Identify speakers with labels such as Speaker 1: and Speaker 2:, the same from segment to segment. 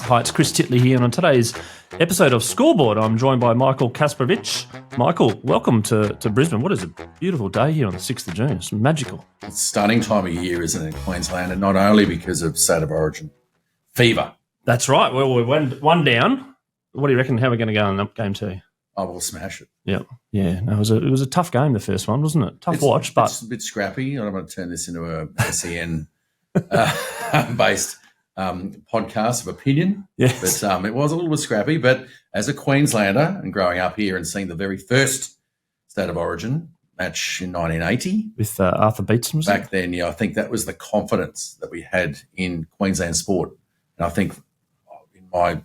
Speaker 1: Hi, it's Chris Titley here, and on today's episode of Scoreboard, I'm joined by Michael Kasprowicz. Michael, welcome to Brisbane. What is a beautiful day here on the 6th of June. It's magical.
Speaker 2: It's a stunning time of year, isn't it, in Queensland, and not only because of State of Origin fever.
Speaker 1: That's right. Well, we're one down. What do you reckon? How are we going to go in game two?
Speaker 2: I will smash it.
Speaker 1: Yeah. No, it was a tough game, the first one, wasn't it? Tough watch, but
Speaker 2: it's a bit scrappy. I don't want to turn this into a SEN based podcast of opinion.
Speaker 1: Yes.
Speaker 2: But it was a little bit scrappy. But as a Queenslander and growing up here and seeing the very first State of Origin match in 1980
Speaker 1: with Arthur Beetson, was
Speaker 2: back then, I think that was the confidence that we had in Queensland sport. And I think in my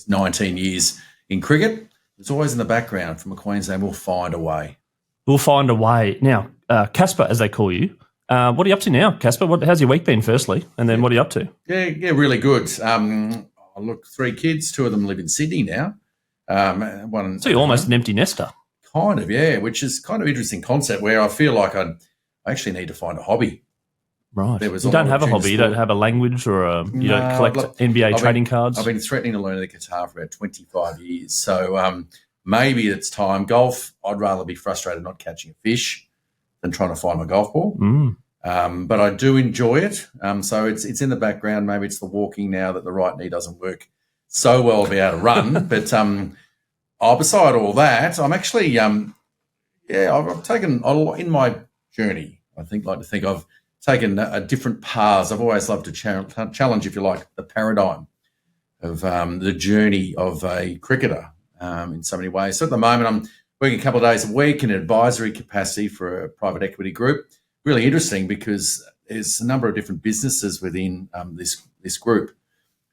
Speaker 2: 19 years in cricket, it's always in the background from a Queensland. We'll find a way.
Speaker 1: We'll find a way. Now, Kaspa, as they call you, what are you up to now, Kaspa? How's your week been, firstly? And then what are you up to?
Speaker 2: Yeah, really good. Look, 3 kids. 2 of them live in Sydney now.
Speaker 1: So you're almost an empty nester.
Speaker 2: Kind of, yeah, which is kind of an interesting concept where I feel like I actually need to find a hobby.
Speaker 1: Right. You don't have a hobby. You don't have a language or you don't collect NBA trading cards?
Speaker 2: I've been threatening to learn the guitar for about 25 years. So maybe it's time. Golf, I'd rather be frustrated not catching a fish than trying to find my golf ball. But I do enjoy it. So it's in the background. Maybe it's the walking now that the right knee doesn't work so well to be able to run. But beside all that, I'm actually, I've taken in my journey, I've taken a different paths. I've always loved to challenge, if you like, the paradigm of the journey of a cricketer in so many ways. So at the moment, I'm working a couple of days a week in an advisory capacity for a private equity group. Really interesting because there's a number of different businesses within this group.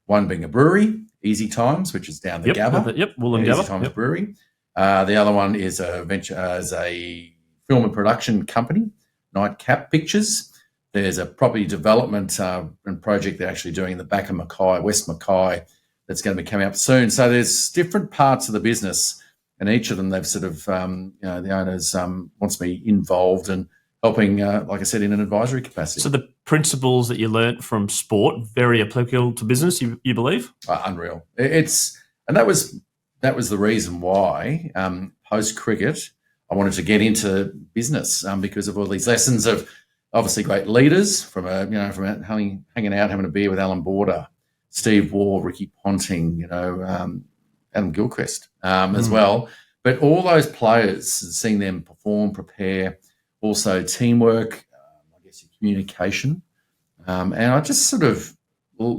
Speaker 2: One being a brewery, Easy Times, which is down the Gabba.
Speaker 1: Wollongabba.
Speaker 2: Easy Times Brewery. The other one is a venture as a film and production company, Nightcap Pictures. There's a property development and project they're actually doing in the back of Mackay, West Mackay, that's going to be coming up soon. So there's different parts of the business, and each of them they've sort of, the owners wants me involved and helping, like I said, in an advisory capacity.
Speaker 1: So the principles that you learnt from sport, very applicable to business, you believe?
Speaker 2: Unreal. And that was the reason why post cricket I wanted to get into business because of all these lessons of obviously great leaders from hanging out, having a beer with Alan Border, Steve Waugh, Ricky Ponting, Adam Gilchrist as well. But all those players, seeing them perform, prepare, also teamwork, your communication. And I just sort of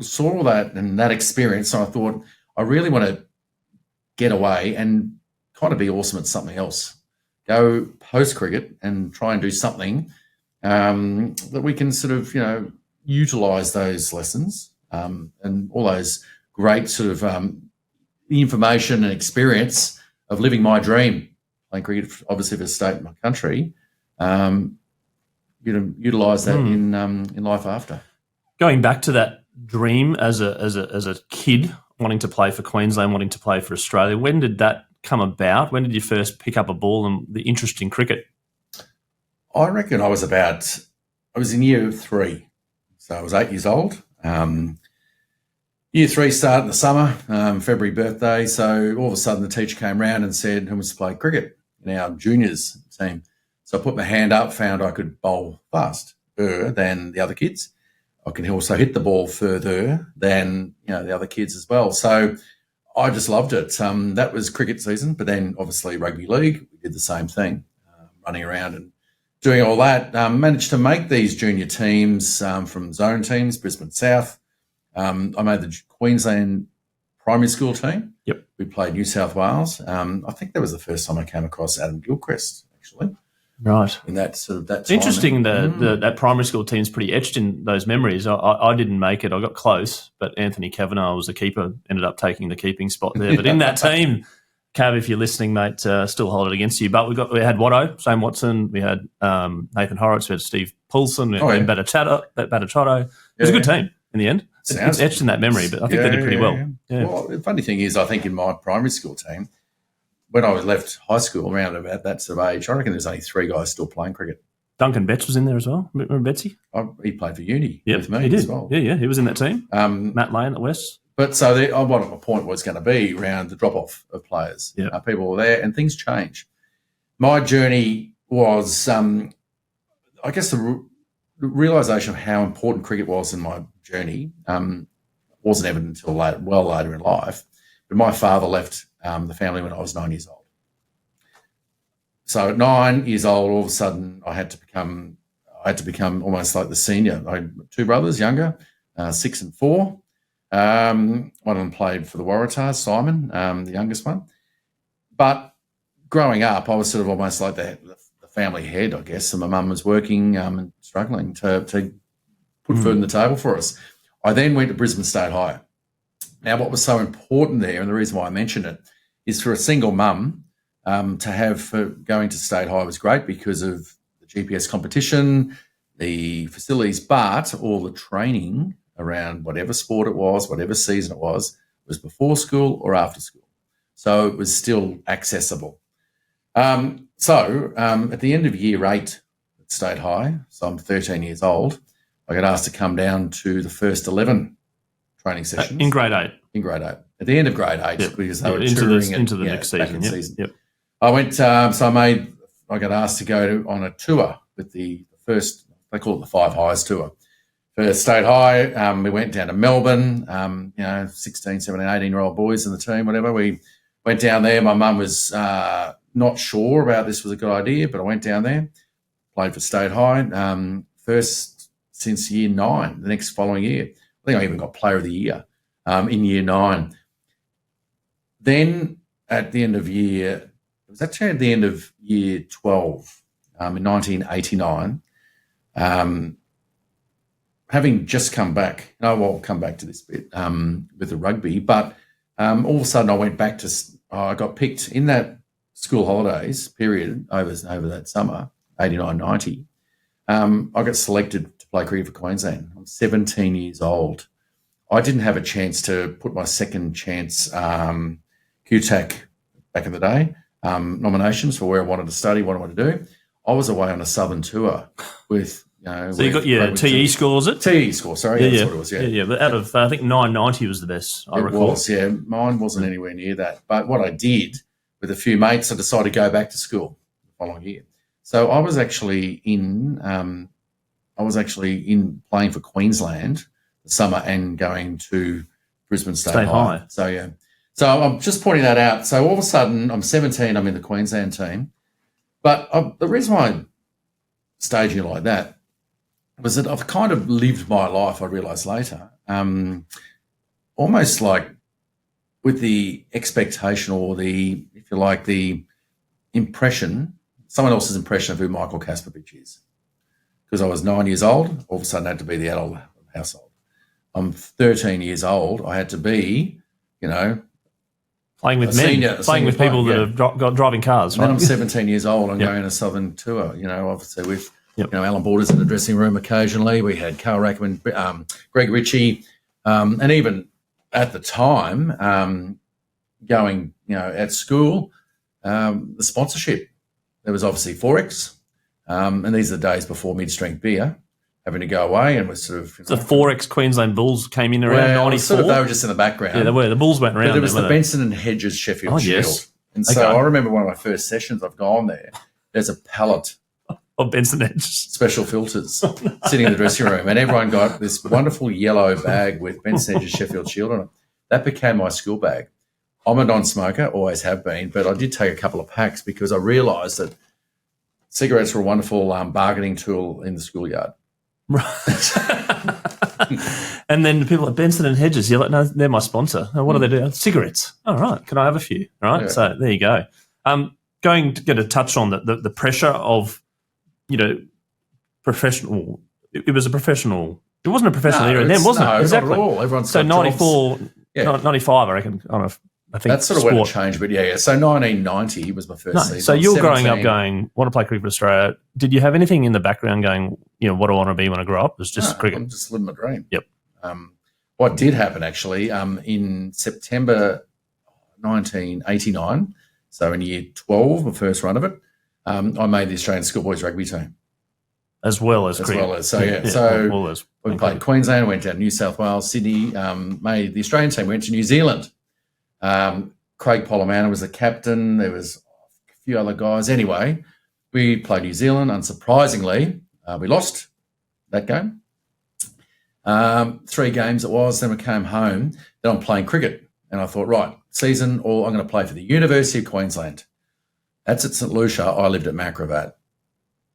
Speaker 2: saw that and that experience. So I thought I really want to get away and kind of be awesome at something else. Go post-cricket and try and do something that we can sort of, utilise those lessons and all those great sort of information and experience of living my dream, playing cricket, obviously for the state and my country, utilise that in life after.
Speaker 1: Going back to that dream as a kid, wanting to play for Queensland, wanting to play for Australia, when did that come about? When did you first pick up a ball and the interest in cricket?
Speaker 2: I reckon I was in year 3. So I was 8 years old. Year 3 started in the summer, February birthday. So all of a sudden the teacher came round and said, who wants to play cricket in our juniors team? So I put my hand up, found I could bowl faster than the other kids. I can also hit the ball further than the other kids as well. So I just loved it. That was cricket season, but then obviously rugby league, we did the same thing, running around and doing all that. Managed to make these junior teams from zone teams, Brisbane South. I made the Queensland primary school team.
Speaker 1: Yep.
Speaker 2: We played New South Wales. I think that was the first time I came across Adam Gilchrist, actually.
Speaker 1: Right.
Speaker 2: In that sort of that
Speaker 1: It's interesting that primary school team's pretty etched in those memories. I didn't make it. I got close, but Anthony Kavanagh was the keeper, ended up taking the keeping spot there. But in that team, Cav, if you're listening, mate, still hold it against you. But we had Watto, Shane Watson, we had Nathan Horrocks, we had Steve Poulsen, we had Batatrotto. It was a good team in the end. It's etched in that memory, but I think they did pretty well. Yeah.
Speaker 2: Well, the funny thing is, I think in my primary school team, when I was left high school around about that sort of age, I reckon there's only 3 guys still playing cricket.
Speaker 1: Duncan Betts was in there as well. Remember Betsy?
Speaker 2: He played for uni
Speaker 1: with
Speaker 2: me
Speaker 1: he did.
Speaker 2: as well.
Speaker 1: Yeah, he was in that team. Matt Lane at West.
Speaker 2: But so what my point was going to be around the drop-off of players.
Speaker 1: Yeah.
Speaker 2: People were there and things change. My journey was, I guess, the realisation of how important cricket was in my journey wasn't evident until later in life. But my father left the family when I was 9 years old. So at 9 years old, all of a sudden, I had to become almost like the senior. I had 2 brothers, younger, 6 and 4. One of them played for the Waratahs, Simon, the youngest one. But growing up, I was sort of almost like the family head, I guess, and my mum was working and struggling to put food on the table for us. I then went to Brisbane State High. Now, what was so important there, and the reason why I mention it, is for a single mum to have going to State High was great because of the GPS competition, the facilities, but all the training around whatever sport it was, whatever season it was before school or after school. So it was still accessible. So at the end of year 8 at State High, so I'm 13 years old, I got asked to come down to the first 11 training sessions.
Speaker 1: In grade 8?
Speaker 2: In grade 8. At the end of grade 8,
Speaker 1: Yep.
Speaker 2: because they were
Speaker 1: into the next season. Yep.
Speaker 2: I went, I got asked to go on a tour with the first, they call it the Five Highs tour. For State High, we went down to Melbourne, 16, 17, 18-year-old boys in the team, whatever. We went down there. My mum was not sure about this was a good idea, but I went down there, played for State High, first since year 9, the next following year. I think I even got Player of the Year in year 9. Then at the end of year 12 in 1989, having just come back, I'll come back to this bit with the rugby, but all of a sudden I went back to, I got picked in that school holidays period over that summer, 89, 90. I got selected to play cricket for Queensland. I'm 17 years old. I didn't have a chance to put my second chance QTAC back in the day, nominations for where I wanted to study, what I wanted to do. I was away on a southern tour with,
Speaker 1: so you got your TE score, was it?
Speaker 2: TE score, sorry.
Speaker 1: Yeah,
Speaker 2: that's what it was,
Speaker 1: yeah. But out of, I think 990 was the best, I recall.
Speaker 2: It was, yeah. Mine wasn't anywhere near that. But what I did with a few mates, I decided to go back to school the following year. So I was actually in playing for Queensland the summer and going to Brisbane State High. So, yeah. So I'm just pointing that out. So all of a sudden, I'm 17, I'm in the Queensland team. But the reason why I'm staging it like that was that I've kind of lived my life, I realised later, almost like with the expectation or the, if you like, the impression, someone else's impression of who Michael Kasprowicz is. Because I was 9 years old, all of a sudden I had to be the adult of the household. I'm 13 years old, I had to be,
Speaker 1: playing with men, playing with people that have got driving cars. Right?
Speaker 2: And then I'm 17 years old. I'm going on a southern tour, obviously with, Alan Borders in the dressing room occasionally. We had Carl Rackman, Greg Ritchie, and even at the time, going, at school, the sponsorship. There was obviously Forex, and these are the days before mid-strength beer, having to go away and was sort of...
Speaker 1: The Forex Queensland Bulls came in around 94?
Speaker 2: They were just in the background.
Speaker 1: Yeah, they were. The Bulls went around.
Speaker 2: But there was the Benson and Hedges Sheffield Shield.
Speaker 1: Yes.
Speaker 2: And so I remember one of my first sessions, I've gone there, there's a pallet
Speaker 1: of Benson Hedges
Speaker 2: special filters sitting in the dressing room, and everyone got this wonderful yellow bag with Benson Hedges Sheffield Shield on it. That became my school bag. I'm a non-smoker, always have been, but I did take a couple of packs because I realised that cigarettes were a wonderful bargaining tool in the schoolyard.
Speaker 1: Right. And then the people at Benson and Hedges, you're like, no, they're my sponsor. Oh, what do they do? Cigarettes. All right. Can I have a few? All right. Yeah. So there you go. Going to get a touch on the pressure of, professional. It was a professional. It wasn't a professional era then, wasn't it?
Speaker 2: Exactly. Not at all. Everyone's
Speaker 1: so 94, 95, I reckon. I think
Speaker 2: that's sort of when it changed, but yeah. So 1990 was my first season.
Speaker 1: So you're growing up going, want to play cricket for Australia. Did you have anything in the background going, what do I want to be when I grow up? It was just cricket.
Speaker 2: I'm just living my dream.
Speaker 1: Yep.
Speaker 2: What did happen actually in September 1989, so in year 12, the first run of it, I made the Australian schoolboys rugby team.
Speaker 1: As well as
Speaker 2: as
Speaker 1: cricket.
Speaker 2: well as. So, so
Speaker 1: all those.
Speaker 2: we played Queensland, went down to New South Wales, Sydney, made the Australian team, went to New Zealand. Craig Polomana was the captain. There was a few other guys. Anyway, we played New Zealand. Unsurprisingly, we lost that game. 3 games it was. Then we came home. Then I'm playing cricket. And I thought, right, season, or I'm going to play for the University of Queensland. That's at St Lucia. I lived at Macrovat.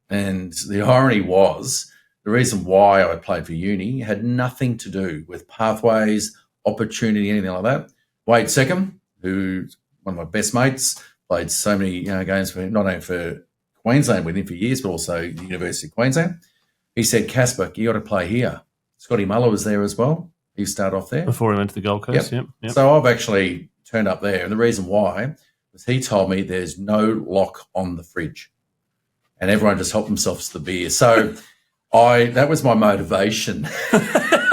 Speaker 2: And the irony was the reason why I played for uni had nothing to do with pathways, opportunity, anything like that. Wade Seckham, who's one of my best mates, played so many games for not only for Queensland with him for years, but also the University of Queensland. He said, Kaspa, you got to play here. Scotty Muller was there as well. He started off there.
Speaker 1: Before he went to the Gold Coast, yep.
Speaker 2: So I've actually turned up there. And the reason why was he told me there's no lock on the fridge. And everyone just helped themselves to the beer. So that was my motivation,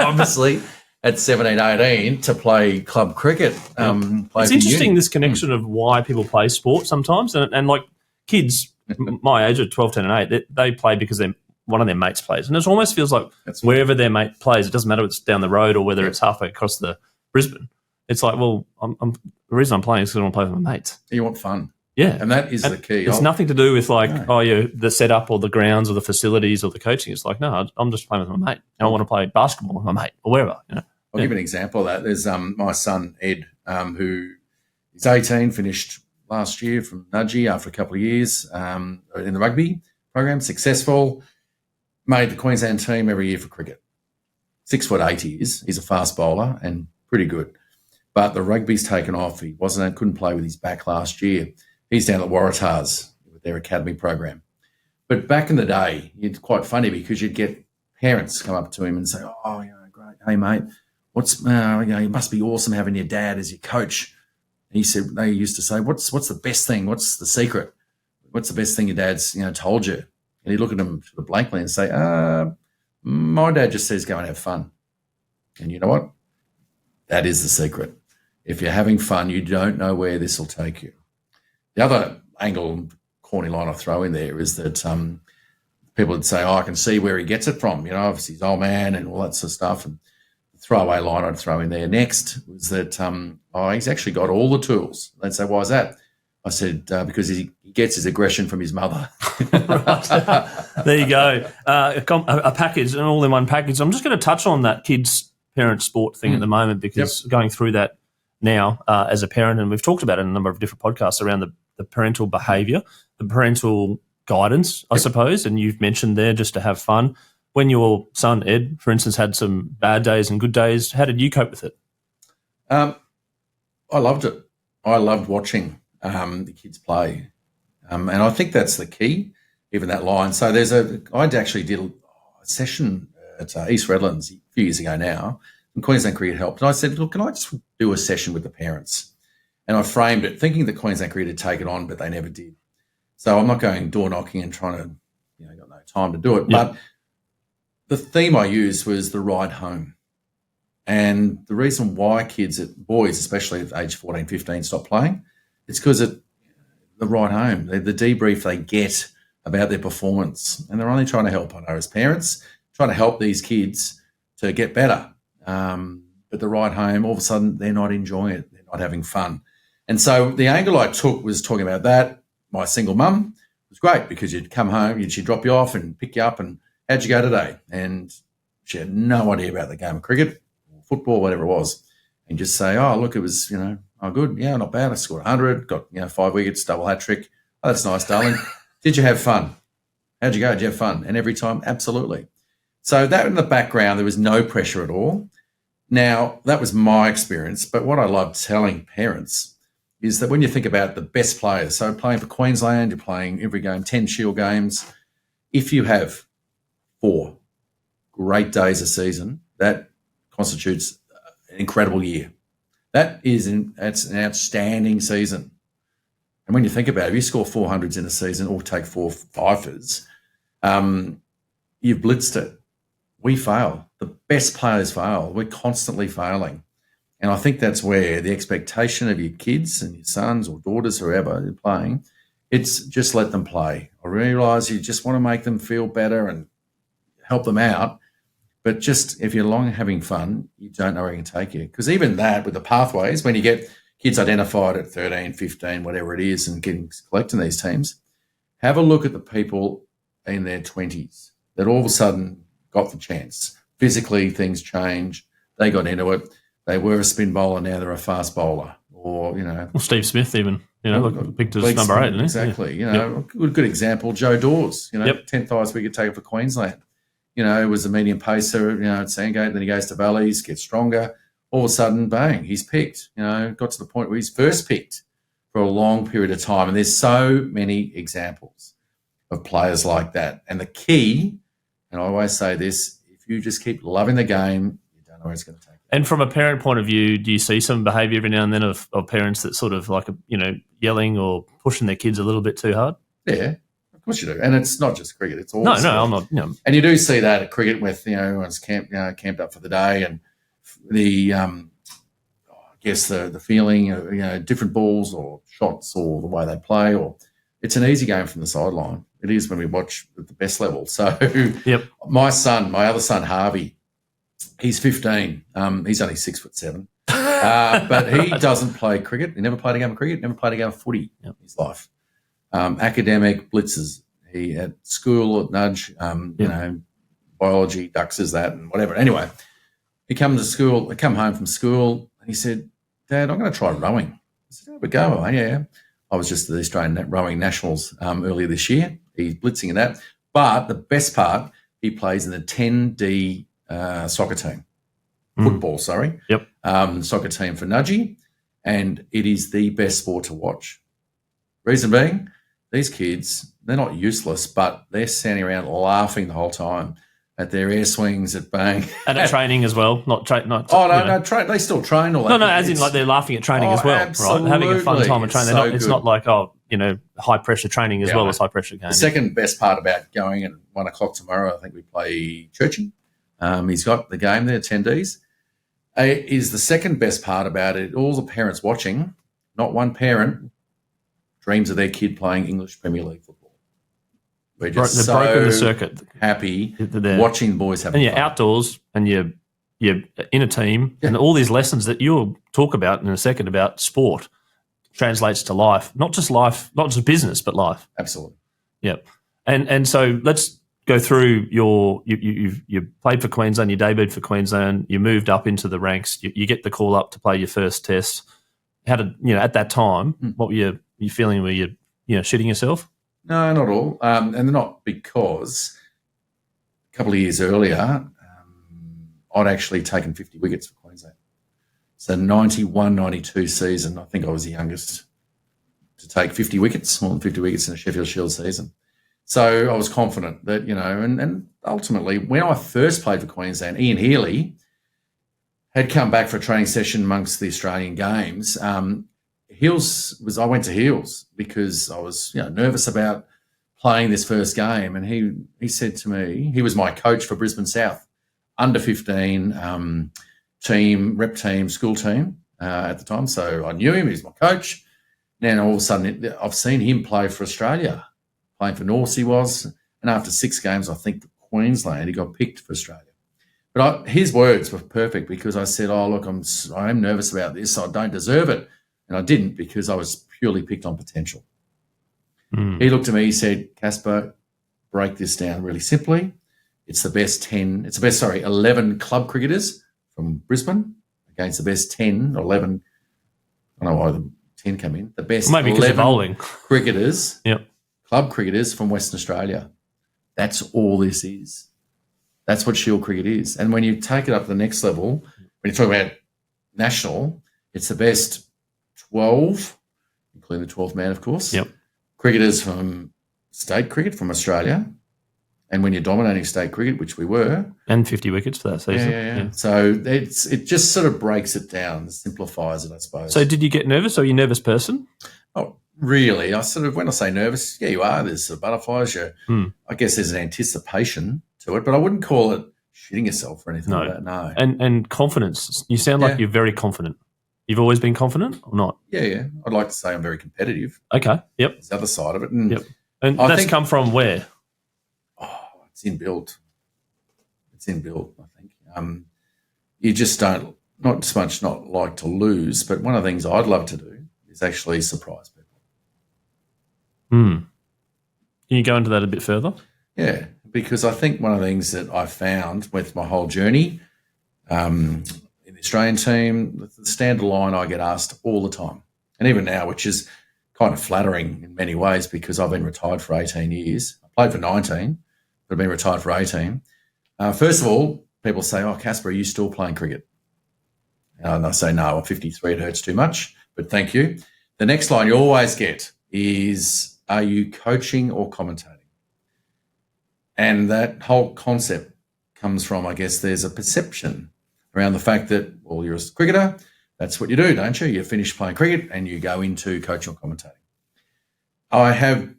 Speaker 2: obviously, at 17, 18 to play club cricket.
Speaker 1: It's interesting, this connection of why people play sport sometimes. And like kids my age of 12, 10 and 8, they play because one of their mates plays. And it almost feels like wherever their mate plays, it doesn't matter if it's down the road or whether it's halfway across the Brisbane. It's like, well, the reason I'm playing is because I want to play with my mates.
Speaker 2: You want fun.
Speaker 1: Yeah.
Speaker 2: And that is the key.
Speaker 1: It's nothing to do with the setup or the grounds or the facilities or the coaching. It's like, no, I'm just playing with my mate. And I want to play basketball with my mate or wherever.
Speaker 2: I'll give you an example of that. There's my son, Ed, who is 18, finished last year from Nudgee after a couple of years in the rugby program, successful, made the Queensland team every year for cricket. 6'8" he is. He's a fast bowler and pretty good. But the rugby's taken off. He couldn't play with his back last year. He's down at Waratahs with their academy program. But back in the day, it's quite funny because you'd get parents come up to him and say, "Oh, great. Hey, mate, it must be awesome having your dad as your coach." And he said, they used to say, "What's the best thing? What's the secret? What's the best thing your dad's told you?" And he'd look at him sort of blankly and say, "My dad just says go and have fun." And you know what? That is the secret. If you're having fun, you don't know where this will take you. The other angle, corny line I throw in there is that people would say, I can see where he gets it from. Obviously he's old man and all that sort of stuff. And the throwaway line I'd throw in there next was that, he's actually got all the tools. They'd say, why is that? I said, because he gets his aggression from his mother.
Speaker 1: There you go. A package, and all in one package. I'm just going to touch on that kids, parent, sport thing at the moment because going through that now as a parent, and we've talked about it in a number of different podcasts around the parental behaviour, the parental guidance, I suppose, and you've mentioned there just to have fun. When your son, Ed, for instance, had some bad days and good days, how did you cope with it?
Speaker 2: I loved it. I loved watching the kids play. And I think that's the key, even that line. So I actually did a session at East Redlands a few years ago now, and Queensland Cricket helped. And I said, look, can I just do a session with the parents? And I framed it thinking that Queensland Cricket had taken on, but they never did. So I'm not going door knocking and trying to, got no time to do it. But the theme I used was the ride home. And the reason why boys, especially at age 14, 15, stop playing, it's because of the ride home, the debrief they get about their performance. And they're only trying to help, I know, as parents, trying to help these kids to get better. But the ride home, all of a sudden, they're not enjoying it. They're not having fun. And so the angle I took was talking about that. My single mum was great because you'd come home, she'd drop you off and pick you up and how'd you go today? And she had no idea about the game of cricket or football, whatever it was. And just say, oh, look, it was, good. Yeah, not bad. I scored 100, got, 5 wickets, double hat trick. Oh, that's nice, darling. Did you have fun? How'd you go? Did you have fun? And every time, absolutely. So that in the background, there was no pressure at all. Now, that was my experience. But what I love telling parents is that when you think about the best players, so playing for Queensland, you're playing every game, 10 Shield games. If you have 4 great days a season, that constitutes an incredible year. That's an outstanding season. And when you think about it, if you score 400s in a season or take 4 fifers, you've blitzed it. We fail. The best players fail. We're constantly failing. And I think that's where the expectation of your kids and your sons or daughters, whoever you're playing, it's just let them play. I realise you just want to make them feel better and help them out. But just if you're long having fun, you don't know where it can take you. Because even that with the pathways, when you get kids identified at 13, 15, whatever it is, and collecting these teams, have a look at the people in their 20s that all of a sudden got the chance. Physically, things change. They got into it. They were a spin bowler, now they're a fast bowler. Or, well,
Speaker 1: Steve Smith even, picked as number 8, didn't he?
Speaker 2: Exactly. Good example, Joe Dawes, 10th highest wicket taker for Queensland. Was a medium pacer, at Sandgate, then he goes to Valleys, gets stronger. All of a sudden, bang, he's picked. Got to the point where he's first picked for a long period of time. And there's so many examples of players like that. And the key, and I always say this, if you just keep loving the game, you don't know where it's going to take you.
Speaker 1: And from a parent point of view, do you see some behaviour every now and then of parents that sort of like, yelling or pushing their kids a little bit too hard?
Speaker 2: Yeah, of course you do. And it's not just cricket. It's all
Speaker 1: No, I'm not.
Speaker 2: And you do see that at cricket with, everyone's camped up for the day and the, the feeling of, different balls or shots or the way they play, or it's an easy game from the sideline. It is when we watch at the best level. So my other son, Harvey, he's 15. He's only 6'7", but he doesn't play cricket. He never played a game of cricket, never played a game of footy in his life. Academic blitzes. He at school at Nudge, biology, duxes that and whatever. Anyway, he come home from school and he said, Dad, I'm going to try rowing. I said, have a go. Yeah. I was just at the Australian Rowing Nationals earlier this year. He's blitzing in that. But the best part, he plays in the 10D soccer team. Football, sorry.
Speaker 1: Yep.
Speaker 2: Soccer team for Nudgie. And it is the best sport to watch. Reason being, these kids, they're not useless, but they're standing around laughing the whole time at their air swings, at bang.
Speaker 1: And at training as well.
Speaker 2: No, they still train all that.
Speaker 1: No, as in like they're laughing at training as well, right? Having a fun time at training. It's not like, high pressure training as well as high pressure games.
Speaker 2: The second best part about going at 1 o'clock tomorrow, I think we play Churchy. He's got the game there, 10Ds. Is the second best part about it, all the parents watching, not one parent dreams of their kid playing English Premier League football. We're just
Speaker 1: broken the circuit.
Speaker 2: Happy watching the boys have fun.
Speaker 1: And you're outdoors and you're in a team and all these lessons that you'll talk about in a second about sport translates to life, not just business, but life.
Speaker 2: Absolutely.
Speaker 1: Yep. And so let's go through you played for Queensland, you debuted for Queensland, you moved up into the ranks, you get the call up to play your first test. How did, at that time, what were you feeling? Were you shitting yourself?
Speaker 2: No, not all. And not because a couple of years earlier, I'd actually taken 50 wickets for Queensland. So 91-92 season, I think I was the youngest to take 50 wickets, more than 50 wickets in a Sheffield Shield season. So I was confident that, and ultimately when I first played for Queensland, Ian Healy had come back for a training session amongst the Australian games. I went to Heels because I was nervous about playing this first game, and he said to me, he was my coach for Brisbane South, under 15 team, rep team, school team at the time. So I knew him, he was my coach. Now all of a sudden I've seen him play for Australia, playing for Norths he was, and after 6 games, I think for Queensland, he got picked for Australia. But his words were perfect because I said, look, I am nervous about this, I don't deserve it. And I didn't because I was purely picked on potential. He looked at me, he said, Kaspa, break this down really simply. It's the best 11 club cricketers from Brisbane against the best 10 or 11, I don't know why the 10 come in, the best
Speaker 1: maybe
Speaker 2: 11
Speaker 1: bowling
Speaker 2: cricketers, club cricketers from Western Australia. That's all this is. That's what Shield cricket is. And when you take it up to the next level, when you talk about national, it's the best 12, including the 12th man, of course, cricketers from state cricket from Australia. And when you're dominating state cricket, which we were.
Speaker 1: And 50 wickets for that season.
Speaker 2: Yeah. So it just sort of breaks it down, simplifies it, I suppose.
Speaker 1: So did you get nervous? Are you a nervous person?
Speaker 2: Oh, really? When I say nervous, you are. There's sort of butterflies. I guess there's an anticipation to it, but I wouldn't call it shitting yourself or anything like that, no.
Speaker 1: And confidence. You sound like you're very confident. You've always been confident or not?
Speaker 2: Yeah. I'd like to say I'm very competitive.
Speaker 1: Okay, yep.
Speaker 2: It's the other side of it. And
Speaker 1: And that's come from where?
Speaker 2: It's inbuilt. It's inbuilt, I think. You just don't, not so much not like to lose, but one of the things I'd love to do is actually surprise people.
Speaker 1: Can you go into that a bit further?
Speaker 2: Yeah, because I think one of the things that I found with my whole journey in the Australian team, the standard line I get asked all the time, and even now, which is kind of flattering in many ways because I've been retired for 18 years. I played for 19, but I've been retired for 18. First of all, people say, "Oh, Kaspa, are you still playing cricket?" And I say, "No, I'm 53, it hurts too much, but thank you." The next line you always get is, "Are you coaching or commentating?" And that whole concept comes from, I guess, there's a perception around the fact that, well, you're a cricketer, that's what you do, don't you? You finish playing cricket and you go into coaching or commentating. I have,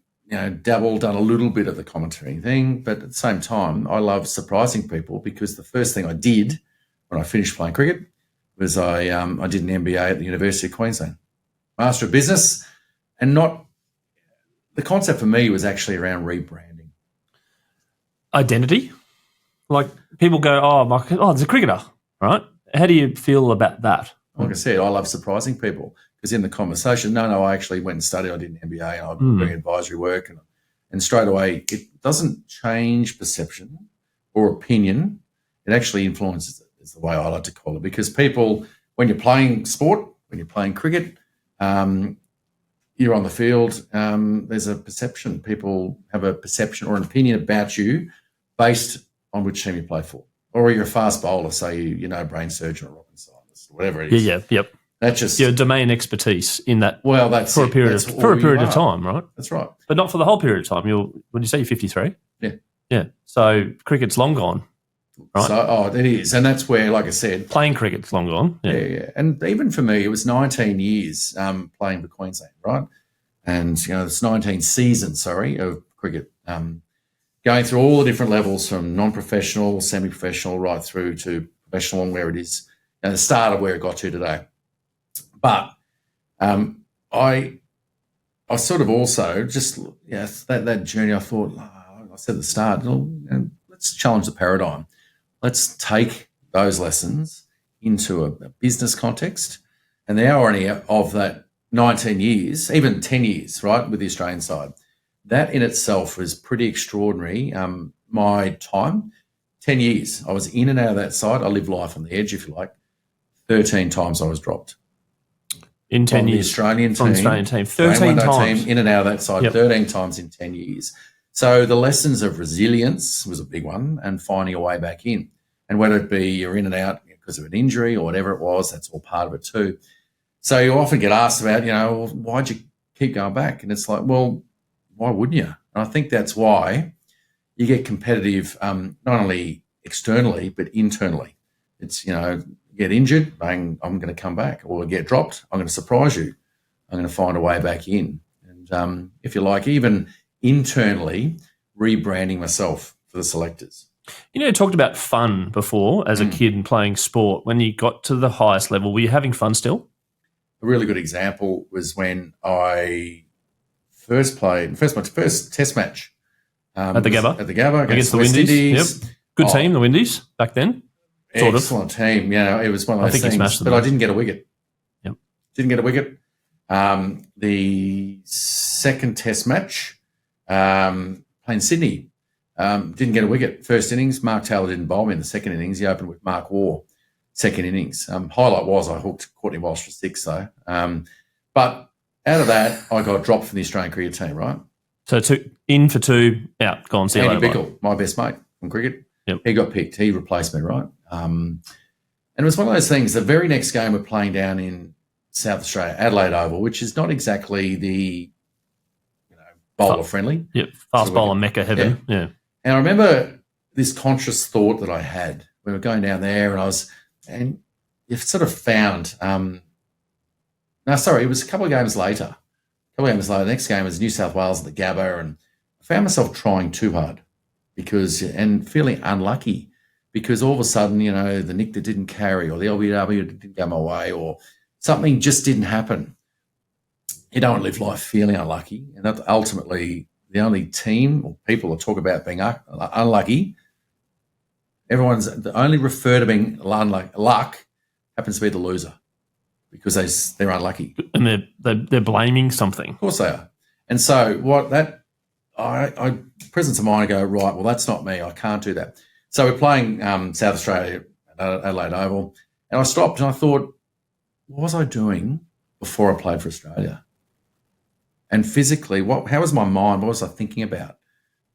Speaker 2: dabbled, done a little bit of the commentary thing, but at the same time, I love surprising people because the first thing I did when I finished playing cricket was I did an MBA at the University of Queensland, Master of Business, and the concept for me was actually around rebranding.
Speaker 1: Identity? Like people go, there's a cricketer, right? How do you feel about that?
Speaker 2: Like I said, I love surprising people because in the conversation, I actually went and studied. I did an MBA and I've been doing advisory work. And straight away, it doesn't change perception or opinion. It actually influences it, is the way I like to call it. Because people, when you're playing sport, when you're playing cricket, you're on the field, there's a perception. People have a perception or an opinion about you based on which team you play for. Or you're a fast bowler, say brain surgeon or rocket scientist, whatever it is.
Speaker 1: Yep.
Speaker 2: That's just
Speaker 1: your domain expertise in that.
Speaker 2: Well, that's
Speaker 1: for a period of time, right?
Speaker 2: That's right.
Speaker 1: But not for the whole period of time. When you say you're 53?
Speaker 2: Yeah.
Speaker 1: So cricket's long gone, right?
Speaker 2: So, it is, and that's where, like I said,
Speaker 1: playing cricket's long gone.
Speaker 2: Yeah. And even for me, it was 19 years playing for Queensland, right? And it's 19 seasons, of cricket. Going through all the different levels from non-professional, semi-professional, right through to professional and where it is, the start of where it got to today. But I sort of also just, that journey, I thought, I said at the start, let's challenge the paradigm. Let's take those lessons into a business context. And the irony of that 19 years, even 10 years, right, with the Australian side, that in itself was pretty extraordinary. My time, 10 years, I was in and out of that side. I lived life on the edge, if you like. 13 times I was dropped.
Speaker 1: In 10 years?
Speaker 2: The Australian team.
Speaker 1: 13 times.
Speaker 2: Team, in and out of that side, 13 times in 10 years. So the lessons of resilience was a big one and finding a way back in. And whether it be you're in and out because of an injury or whatever it was, that's all part of it too. So you often get asked about, why'd you keep going back? And it's like, well, why wouldn't you? And I think that's why you get competitive not only externally but internally. It's, get injured, bang, I'm going to come back. Or get dropped, I'm going to surprise you. I'm going to find a way back in. And if you like, even internally rebranding myself for the selectors.
Speaker 1: You talked about fun before as a kid and playing sport. When you got to the highest level, were you having fun still?
Speaker 2: A really good example was when I first played my first test match
Speaker 1: at the Gabba.
Speaker 2: At the Gabba against the
Speaker 1: West
Speaker 2: Indies.
Speaker 1: Yep. Good team, the Windies, back then.
Speaker 2: Excellent team. It was one of those things. But I didn't get a wicket.
Speaker 1: Yep.
Speaker 2: Didn't get a wicket. The second test match, playing Sydney, didn't get a wicket. First innings, Mark Taylor didn't bowl me in the second innings. He opened with Mark Waugh, second innings. Highlight was I hooked Courtney Walsh for 6, though. But out of that, I got dropped from the Australian cricket team, right?
Speaker 1: So in for 2, out, gone, see you later.
Speaker 2: Andy Bickle, my best mate from cricket.
Speaker 1: Yep.
Speaker 2: He got picked. He replaced me, right? And it was one of those things, the very next game we're playing down in South Australia, Adelaide Oval, which is not exactly the bowler-friendly.
Speaker 1: Yep, fast bowler mecca heaven. Yeah.
Speaker 2: And I remember this conscious thought that I had. We were going down there and you've sort of found it was a couple of games later. The next game was New South Wales at the Gabba, and I found myself trying too hard and feeling unlucky because all of a sudden, the nick that didn't carry or the LBW didn't go my way or something just didn't happen. You don't live life feeling unlucky. And that's ultimately the only team or people that talk about being unlucky, they only refer to being luck happens to be the loser because they're unlucky.
Speaker 1: And they're blaming something.
Speaker 2: Of course they are. And so I presence of mind go, right, well, that's not me. I can't do that. So we're playing South Australia at Adelaide Oval, and I stopped and I thought, what was I doing before I played for Australia? And physically, how was my mind? What was I thinking about?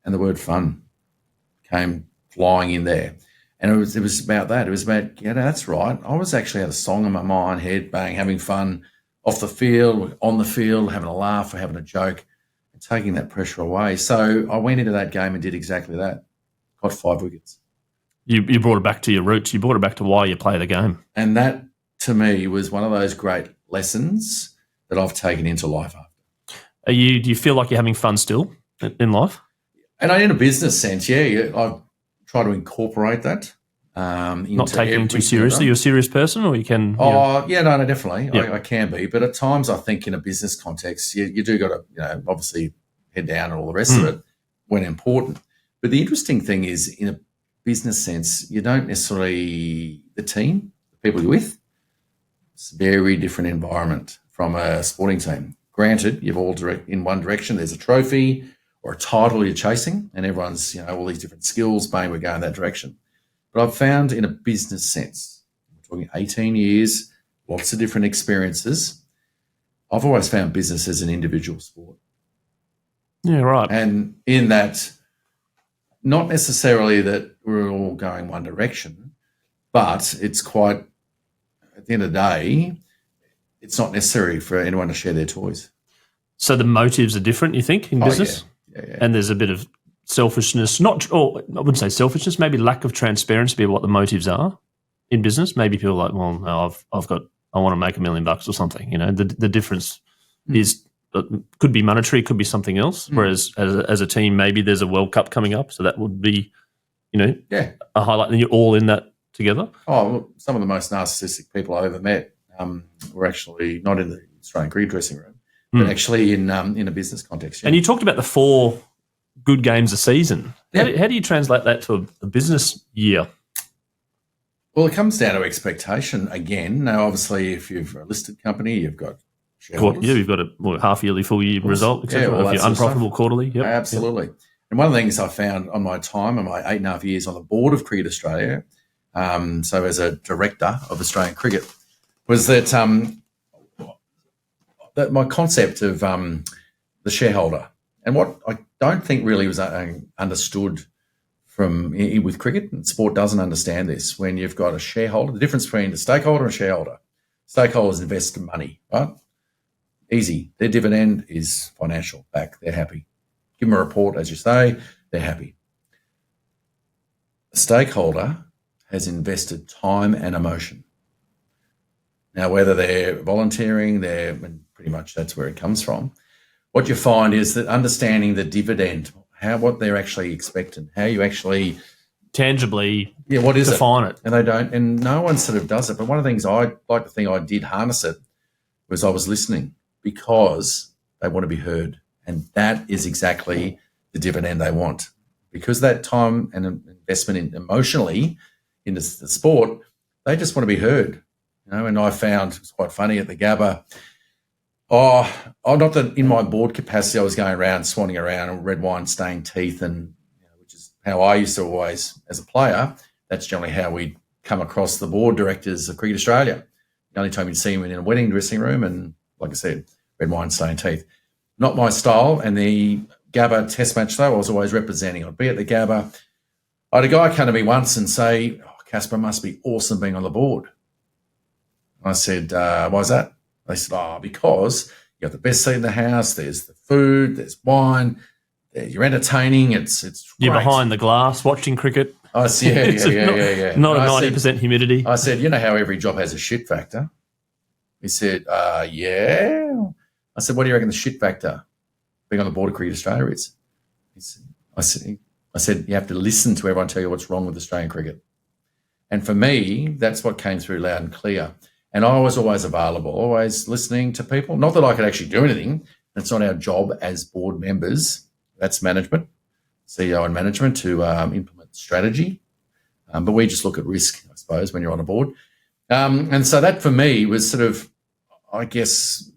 Speaker 2: And the word fun came flying in there. And it was about that. It was about, that's right. I was actually had a song in my mind, head bang, having fun off the field, on the field, having a laugh or having a joke, and taking that pressure away. So I went into that game and did exactly that. Got 5 wickets.
Speaker 1: You brought it back to your roots. You brought it back to why you play the game.
Speaker 2: And that, to me, was one of those great lessons that I've taken into life after.
Speaker 1: Do you feel like you're having fun still in life?
Speaker 2: And in a business sense, I try to incorporate that.
Speaker 1: Not taking it too seriously. You're a serious person, or you can?
Speaker 2: No, definitely.
Speaker 1: Yeah.
Speaker 2: I can be, but at times I think in a business context, you do got to, obviously head down and all the rest of it when important. But the interesting thing is, in a business sense, you don't necessarily the team, the people you're with. It's a very different environment from a sporting team. Granted, you've all in one direction. There's a trophy or a title you're chasing, and everyone's, all these different skills, bang, we're going that direction. But I've found in a business sense, we're talking 18 years, lots of different experiences, I've always found business as an individual sport.
Speaker 1: Yeah, right.
Speaker 2: And in that, not necessarily that we're all going one direction, but it's quite, at the end of the day, it's not necessary for anyone to share their toys.
Speaker 1: So the motives are different, you think, in business?
Speaker 2: Yeah.
Speaker 1: And there's a bit of selfishness, I wouldn't say selfishness, maybe lack of transparency about what the motives are in business. Maybe people are like, well, no, I want to make $1 million or something. The difference is could be monetary, could be something else. Whereas as a team, maybe there's a World Cup coming up, so that would be, a highlight. And you're all in that together.
Speaker 2: Oh, well, some of the most narcissistic people I've ever met were actually not in the Australian cricket dressing room, but actually in a business context. Yeah.
Speaker 1: And you talked about the 4 good games a season. Yeah. How do you translate that to a business year?
Speaker 2: Well, it comes down to expectation again. Now, obviously, if you've a listed company, you've got shareholders.
Speaker 1: You've got a half-yearly, full-year result, etc.
Speaker 2: Well,
Speaker 1: if you're unprofitable quarterly. Yep.
Speaker 2: Absolutely. Yep. And one of the things I found on my time, in my 8.5 years on the board of Cricket Australia, so as a director of Australian cricket, was that my concept of the shareholder, and what I don't think really was understood with cricket, and sport doesn't understand this. When you've got a shareholder, the difference between a stakeholder and a shareholder. Stakeholders invest money, right? Easy. Their dividend is financial back. They're happy. Give them a report, as you say, they're happy. A stakeholder has invested time and emotion. Now, whether they're volunteering, and pretty much that's where it comes from. What you find is that understanding the dividend, what they're actually expecting, how you actually
Speaker 1: tangibly
Speaker 2: what is
Speaker 1: define it.
Speaker 2: And they don't, and no one sort of does it. But one of the things I like to think I did harness it was I was listening, because they want to be heard. And that is exactly the dividend they want. Because that time and investment emotionally into the sport, they just want to be heard. And I found, it was quite funny at the Gabba, not that in my board capacity I was going around, swanning around and red wine stained teeth, and which is how I used to always, as a player, that's generally how we come across the board directors of Cricket Australia. The only time you'd see me in a wedding dressing room, and like I said, red wine stained teeth. Not my style. And the Gabba test match, though, I was always representing. I'd be at the Gabba. I had a guy come to me once and say, Kaspa, must be awesome being on the board. I said, why is that? They said, because you got the best seat in the house, there's the food, there's wine, you're entertaining, it's great.
Speaker 1: You're behind the glass watching cricket.
Speaker 2: I said, yeah.
Speaker 1: Not a 90% humidity.
Speaker 2: I said, you know how every job has a shit factor? He said, yeah. I said, what do you reckon the shit factor being on the board of Cricket Australia is? I said, you have to listen to everyone tell you what's wrong with Australian cricket. And for me, that's what came through loud and clear. And I was always available, always listening to people. Not that I could actually do anything. That's not our job as board members. That's management, CEO and management, to implement strategy, But we just look at risk, I suppose, when you're on a board. And so that for me was sort of, I guess,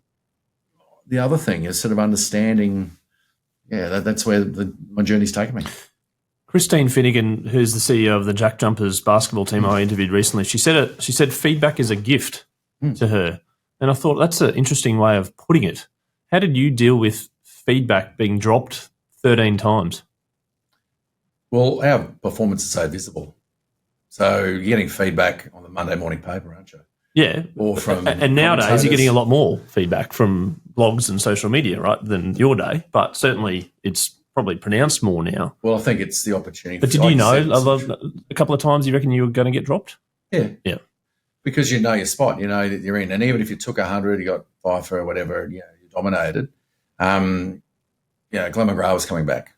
Speaker 2: the other thing is sort of understanding, that's where my journey's taken me.
Speaker 1: Christine Finnegan, who's the CEO of the Jack Jumpers basketball team I interviewed recently, she said feedback is a gift to her. And I thought that's an interesting way of putting it. How did you deal with feedback being dropped 13 times?
Speaker 2: Well, our performance is so visible. So you're getting feedback on the Monday morning paper, aren't you?
Speaker 1: Yeah.
Speaker 2: Or from
Speaker 1: and nowadays you're getting a lot more feedback from blogs and social media, right, than your day. But certainly it's probably pronounced more now.
Speaker 2: Well, I think it's the opportunity.
Speaker 1: But did you know a couple of times you reckon you were going to get dropped?
Speaker 2: Yeah.
Speaker 1: Yeah.
Speaker 2: Because you know your spot, you know that you're in. And even if you took 100, you got 5 for whatever, you dominated. Glenn McGrath was coming back.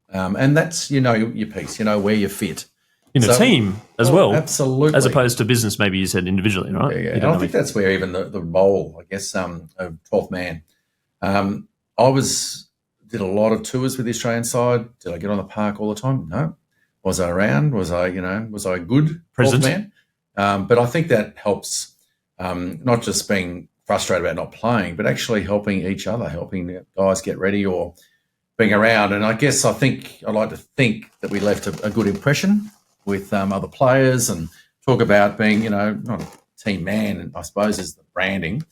Speaker 2: And that's, your piece, where you fit.
Speaker 1: In a team as well.
Speaker 2: Absolutely.
Speaker 1: As opposed to business, maybe you said individually, right?
Speaker 2: Yeah. And I think that's where even the role, I guess, of 12th man. I did a lot of tours with the Australian side. Did I get on the park all the time? No. Was I around? Was I a good
Speaker 1: present
Speaker 2: 12th man? But I think that helps, not just being frustrated about not playing, but actually helping each other, helping guys get ready or being around. And I guess I'd like to think that we left a good impression with other players and talk about being, not a team man, and I suppose is the branding,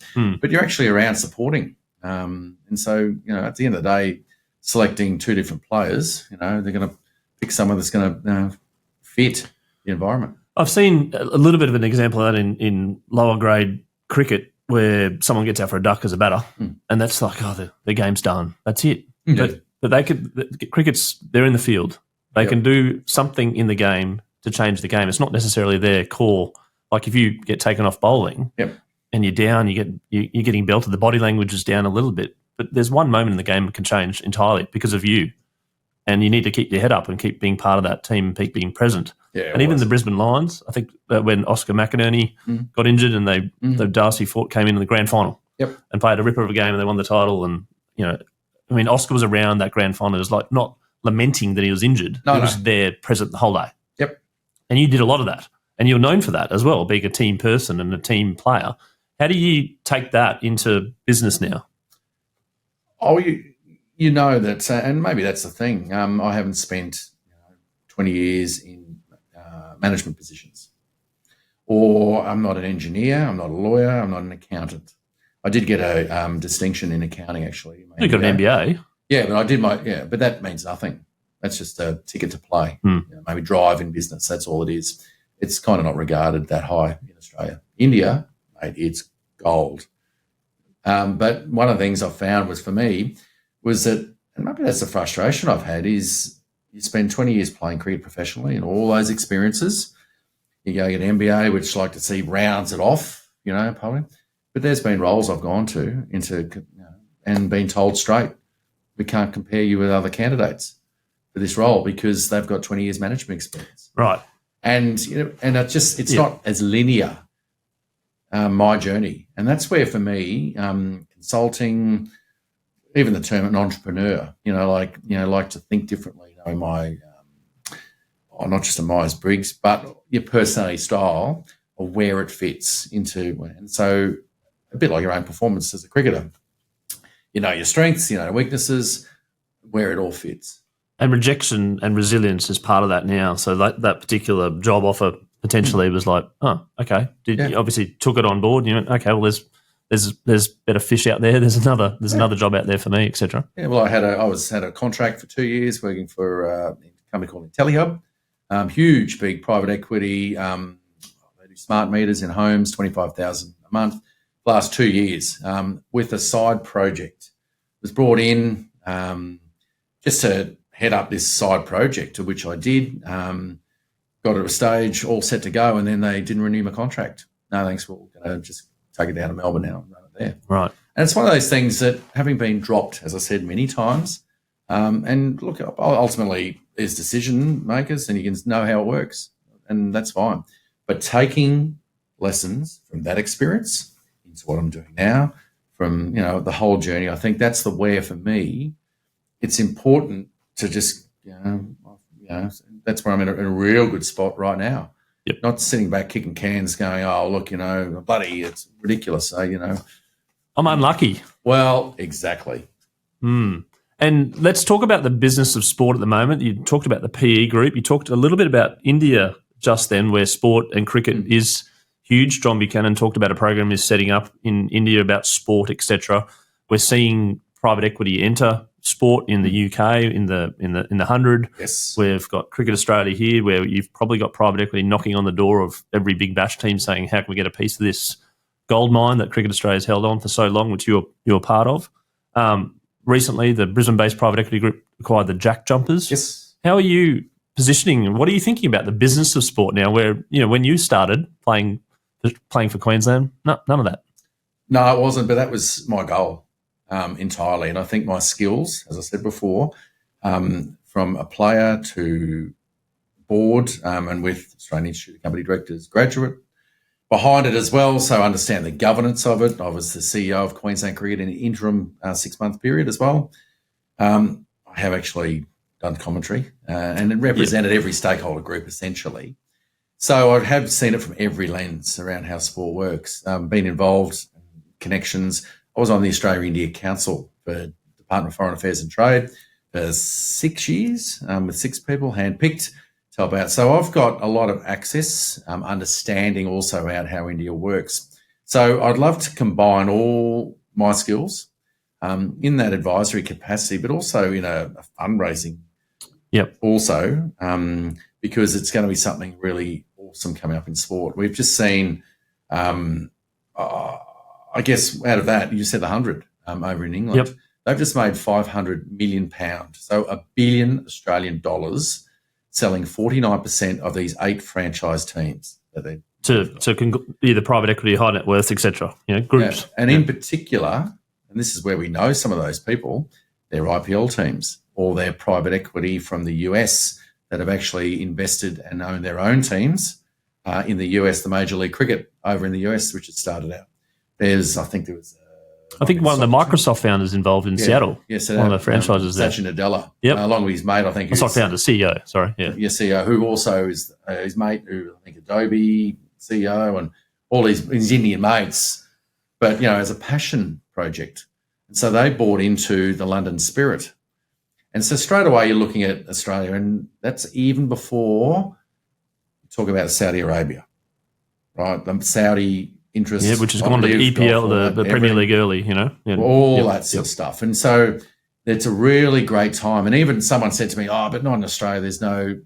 Speaker 2: but you're actually around supporting. And so, at the end of the day, selecting 2 different players, they're going to pick someone that's going to fit the environment.
Speaker 1: I've seen a little bit of an example of that in lower grade cricket where someone gets out for a duck as a batter and that's like, the game's done. That's it.
Speaker 2: Yeah.
Speaker 1: But they're in the field. They can do something in the game to change the game. It's not necessarily their core. Like if you get taken off bowling and you're down, you're getting belted, the body language is down a little bit. But there's one moment in the game that can change entirely because of you. And you need to keep your head up and keep being part of that team and keep being present.
Speaker 2: Yeah,
Speaker 1: and even the Brisbane Lions, I think that when Oscar McInerney got injured and the Darcy Fort came in the grand final and played a ripper of a game and they won the title. And, Oscar was around that grand final. It was like not lamenting that he was injured. He was there present the whole day.
Speaker 2: Yep.
Speaker 1: And you did a lot of that. And you're known for that as well, being a team person and a team player. How do you take that into business now?
Speaker 2: Oh, you know that, and maybe that's the thing. I haven't spent 20 years in management positions. Or I'm not an engineer, I'm not a lawyer, I'm not an accountant. I did get a distinction in accounting, actually.
Speaker 1: You got an MBA.
Speaker 2: Yeah, but I did but that means nothing. That's just a ticket to play. Maybe drive in business, that's all it is. It's kind of not regarded that high in Australia. India, mate, it's gold. But one of the things I found was that, and maybe that's the frustration I've had, is you spend 20 years playing cricket professionally and all those experiences. You go get an MBA, which like to see rounds it off, probably. But there's been roles I've gone to and been told straight, we can't compare you with other candidates for this role because they've got 20 years management experience.
Speaker 1: Right.
Speaker 2: And it's not as linear, my journey. And that's where for me, consulting, even the term an entrepreneur, like to think differently, not just a Myers-Briggs, but your personality style or where it fits into. And so a bit like your own performance as a cricketer, your strengths, weaknesses, where it all fits.
Speaker 1: And rejection and resilience is part of that now. So that particular job offer potentially was like, oh, okay. You obviously took it on board and you went, okay, well, there's better fish out there. There's another job out there for me, etc.
Speaker 2: Yeah, well, I had a contract for 2 years working for a company called IntelliHub. Huge, big private equity. They do smart meters in homes, 25,000 a month. Last 2 years, with a side project, was brought in just to head up this side project, to which I did. Got to a stage, all set to go, and then they didn't renew my contract. No, thanks. We're going to just take it down to Melbourne now and run it there.
Speaker 1: Right.
Speaker 2: And it's one of those things that, having been dropped, as I said many times, and look, ultimately there's decision makers and you can know how it works, and that's fine. But taking lessons from that experience into what I'm doing now, from the whole journey, I think that's the where for me. It's important to just That's where I'm in a real good spot right now.
Speaker 1: Yep.
Speaker 2: Not sitting back kicking cans going, oh, look, bloody, it's ridiculous. So,
Speaker 1: I'm unlucky.
Speaker 2: Well, exactly.
Speaker 1: And let's talk about the business of sport at the moment. You talked about the PE group. You talked a little bit about India just then, where sport and cricket is huge. John Buchanan talked about a program he's setting up in India about sport, etc. We're seeing private equity enter sport in the UK in the 100.
Speaker 2: Yes.
Speaker 1: We've got Cricket Australia here, where you've probably got private equity knocking on the door of every Big Bash team saying, how can we get a piece of this gold mine that Cricket Australia's held on for so long, which you're part of. Recently, the Brisbane-based private equity group acquired the Jack Jumpers.
Speaker 2: Yes.
Speaker 1: How are you positioning, and what are you thinking about the business of sport now, where, when you started playing for Queensland, none of that?
Speaker 2: No, it wasn't, but that was my goal entirely. And I think my skills, as I said before, from a player to board and with Australian Institute of Company Directors graduate behind it as well, so I understand the governance of it. I was the CEO of Queensland Cricket in an interim 6-month period as well. I have actually done commentary and represented every stakeholder group essentially. So I have seen it from every lens around how sport works, been involved, connections. I was on the Australia-India Council for Department of Foreign Affairs and Trade for 6 years with 6 people handpicked to help out. So I've got a lot of access, understanding also around how India works. So I'd love to combine all my skills in that advisory capacity, but also in a fundraising.
Speaker 1: Yep.
Speaker 2: Also, because it's going to be something really awesome coming up in sport. We've just seen, I guess, out of that, you said 100 over in England.
Speaker 1: Yep.
Speaker 2: They've just made £500 million, so $1 billion Australian dollars, selling 49% of these 8 franchise teams that they
Speaker 1: to either private equity, high net worth, etc. Groups.
Speaker 2: Yeah. And in particular, and this is where we know some of those people, they're IPL teams or they're private equity from the US that have actually invested and own their own teams in the US, the Major League Cricket over in the US, which had started out.
Speaker 1: I think one of the Microsoft founders involved in Seattle.
Speaker 2: Yes,
Speaker 1: one of the franchises there.
Speaker 2: Sachin Nadella,
Speaker 1: yep.
Speaker 2: Along with his mate, I think.
Speaker 1: Not founder, CEO. Sorry, yeah.
Speaker 2: Your CEO, who also is his mate, who I think Adobe CEO, and all his Indian mates. But as a passion project, and so they bought into the London Spirit, and so straight away you're looking at Australia, and that's even before you talk about Saudi Arabia, right? The Saudi interest,
Speaker 1: which has gone to the EPL, the Premier League early,
Speaker 2: all that sort of stuff. And so it's a really great time. And even someone said to me, but not in Australia, there's no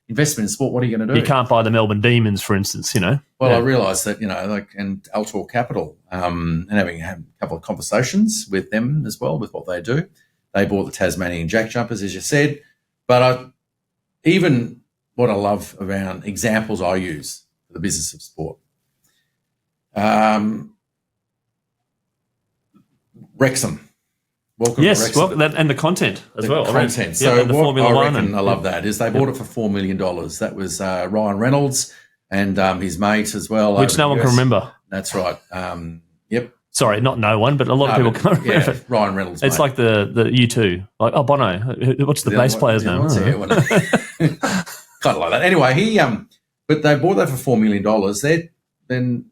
Speaker 2: investment in sport. What are you going to do?
Speaker 1: You can't buy the Melbourne Demons, for instance,
Speaker 2: Well, I realised that, and Altor Capital, and having had a couple of conversations with them as well, with what they do. They bought the Tasmanian Jack Jumpers, as you said. But even what I love around examples I use for the business of sport, Wrexham. Welcome to Wrexham.
Speaker 1: And the content as well.
Speaker 2: Content.
Speaker 1: So
Speaker 2: the what I reckon I love that is they bought it for $4 million. That was Ryan Reynolds and his mate as well.
Speaker 1: Which no one can remember.
Speaker 2: That's right. Yep.
Speaker 1: Sorry, not no one, but a lot of people can't remember.
Speaker 2: Yeah, Ryan Reynolds.
Speaker 1: It's like the U2. Like, Bono. What's the bass player's name?
Speaker 2: Kind of like that. Anyway, but they bought that for $4 million. Then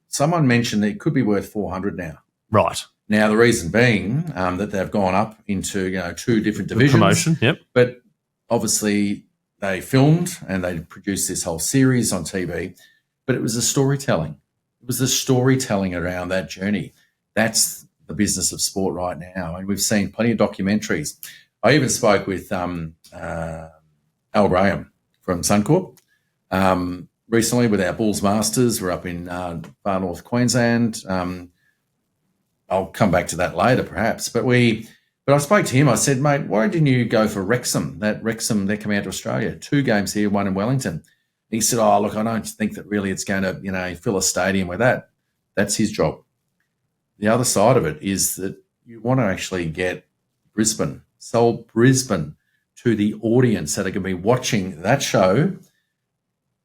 Speaker 2: someone mentioned that it could be worth 400 now.
Speaker 1: Right.
Speaker 2: Now, the reason being that they've gone up into 2 different divisions.
Speaker 1: Promotion, yep.
Speaker 2: But obviously they filmed and they produced this whole series on TV, but it was the storytelling. It was the storytelling around that journey. That's the business of sport right now. And we've seen plenty of documentaries. I even spoke with Al Graham from Suncorp recently with our Bulls Masters. We're up in far north Queensland. I'll come back to that later, perhaps. But I spoke to him. I said, mate, why didn't you go for Wrexham? That Wrexham, they're coming out to Australia. 2 games here, 1 in Wellington. He said, look, I don't think that really it's going to, fill a stadium with that. That's his job. The other side of it is that you want to actually get sell Brisbane to the audience that are going to be watching that show,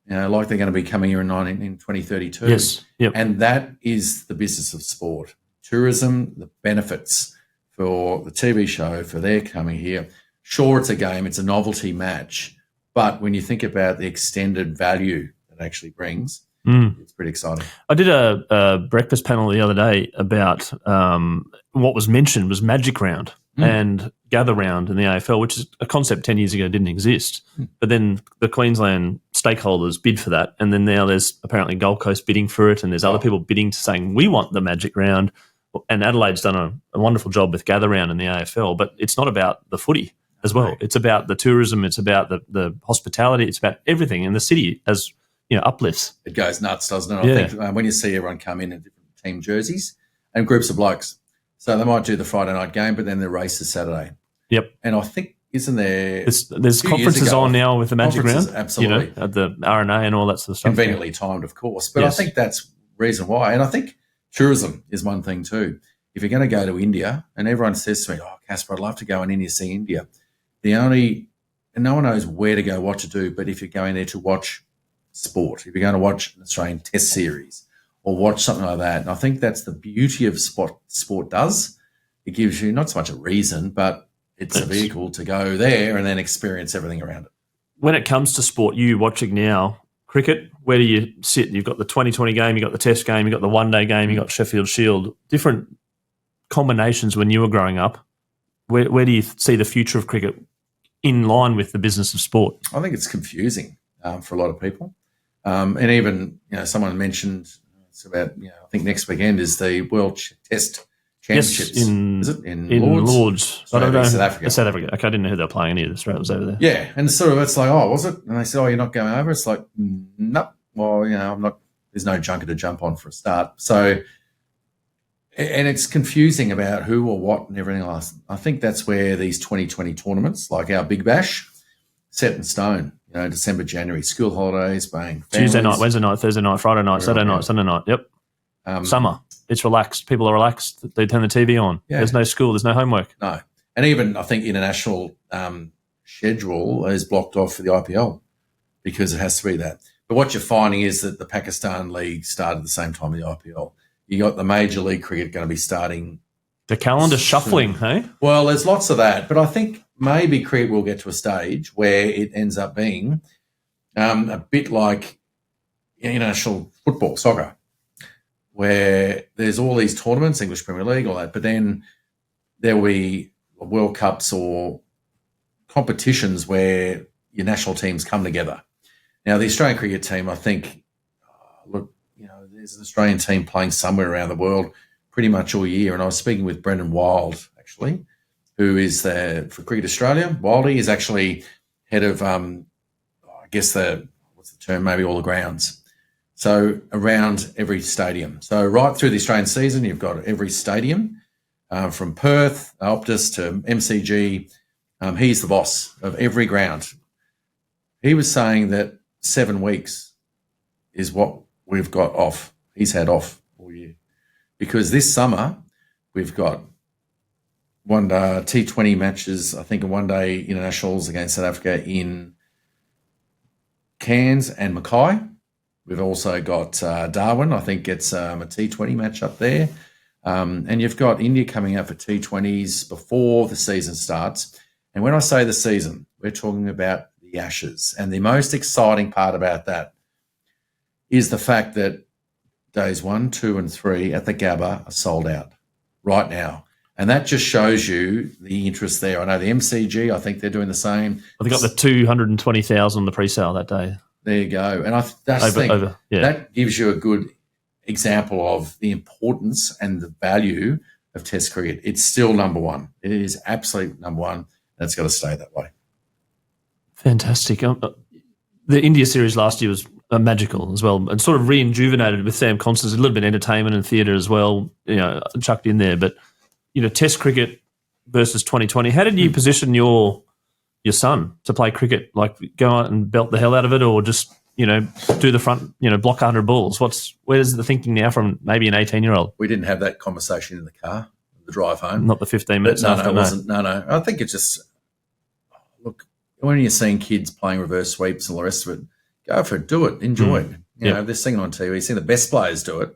Speaker 2: like they're going to be coming here in 2032.
Speaker 1: Yes. Yep.
Speaker 2: And that is the business of sport. Tourism, the benefits for the TV show, for their coming here, sure, it's a game, it's a novelty match, but when you think about the extended value that actually brings, it's pretty exciting.
Speaker 1: I did a breakfast panel the other day about what was mentioned was Magic Round and Gather Round in the AFL, which is a concept 10 years ago didn't exist. But then the Queensland stakeholders bid for that, and then now there's apparently Gold Coast bidding for it, and there's other people bidding to saying we want the Magic Round. And Adelaide's done a wonderful job with Gather Round in the AFL, but it's not about the footy as well. It's about the tourism, it's about the hospitality, it's about everything in the city as uplifts.
Speaker 2: It goes nuts, doesn't it? I think when you see everyone come in different team jerseys and groups of blokes. So they might do the Friday night game, but then the race is Saturday.
Speaker 1: Yep.
Speaker 2: And I think, isn't there...
Speaker 1: There's conferences on now with the Magic Round.
Speaker 2: Absolutely.
Speaker 1: At the RNA and all that sort of stuff.
Speaker 2: Conveniently timed, of course. But I think that's the reason why. And I think tourism is one thing too. If you're going to go to India, and everyone says to me, Kaspa, I'd love to go in India, see India. And no one knows where to go, what to do, but if you're going there to watch sport, if you're going to watch an Australian Test series or watch something like that, and I think that's the beauty of sport does. It gives you not so much a reason, but it's a vehicle to go there and then experience everything around it.
Speaker 1: When it comes to sport, you watching now, cricket, where do you sit? You've got the 2020 game, you've got the Test game, you've got the one-day game, you've got Sheffield Shield, different combinations when you were growing up. Where do you see the future of cricket in line with the business of sport?
Speaker 2: I think it's confusing for a lot of people. And even, someone mentioned it's about, I think next weekend is the World Test Championships.
Speaker 1: Yes,
Speaker 2: in
Speaker 1: Lords?
Speaker 2: Lords.
Speaker 1: I don't know.
Speaker 2: South Africa.
Speaker 1: South Africa. Okay, I didn't know who they were playing. Any of Australia was over there.
Speaker 2: Yeah, and it's like, was it? And they said, you're not going over? It's like, nope. Well, I'm not. There's no junker to jump on for a start. So, and it's confusing about who or what and everything else. I think that's where these 2020 tournaments, like our Big Bash, set in stone. December, January, school holidays, bang.
Speaker 1: Tuesday night, Wednesday night, Thursday night, Friday night, Saturday night, Sunday night. Yep. Summer. It's relaxed. People are relaxed. They turn the TV on. Yeah. There's no school. There's no homework.
Speaker 2: No. And even I think international schedule is blocked off for the IPL because it has to be that. But what you're finding is that the Pakistan League started at the same time as the IPL. You got the Major League Cricket going to be starting.
Speaker 1: The calendar shuffling, hey?
Speaker 2: Well, there's lots of that. But I think maybe cricket will get to a stage where it ends up being a bit like international football, soccer, where there's all these tournaments, English Premier League, all that, but then there will be World Cups or competitions where your national teams come together. Now, the Australian cricket team, I think, there's an Australian team playing somewhere around the world pretty much all year. And I was speaking with Brendan Wild, actually, who is for Cricket Australia. Wildy is actually head of, what's the term, maybe all the grounds. So around every stadium. So right through the Australian season, you've got every stadium from Perth, Optus to MCG. He's the boss of every ground. He was saying that 7 weeks is what we've got off. He's had off all year. Because this summer we've got one T20 matches, I think, and one-day internationals against South Africa in Cairns and Mackay. We've also got Darwin, I think, gets a T20 match up there. And you've got India coming out for T20s before the season starts. And when I say the season, we're talking about the Ashes. And the most exciting part about that is the fact that days 1, 2, and 3 at the Gabba are sold out right now. And that just shows you the interest there. I know the MCG, I think they're doing the same.
Speaker 1: Well, they got the 220,000 on the pre-sale that day.
Speaker 2: There you go. And that gives you a good example of the importance and the value of Test cricket. It's still number one. It is absolute number one. And it's got to stay that way.
Speaker 1: Fantastic. The India series last year was magical as well, and sort of re-injuvenated with Sam Constance, a little bit of entertainment and theatre as well, chucked in there. But, Test cricket versus 2020, how did you position your son to play cricket? Like go out and belt the hell out of it, or just, do the front, block 100 balls? Where's the thinking now from maybe an 18-year-old?
Speaker 2: We didn't have that conversation in the car, the drive home.
Speaker 1: Not the 15 minutes after.
Speaker 2: No, it wasn't. No. I think it's just, look, when you're seeing kids playing reverse sweeps and all the rest of it, go for it, do it, enjoy it. They're seeing it on TV, seeing the best players do it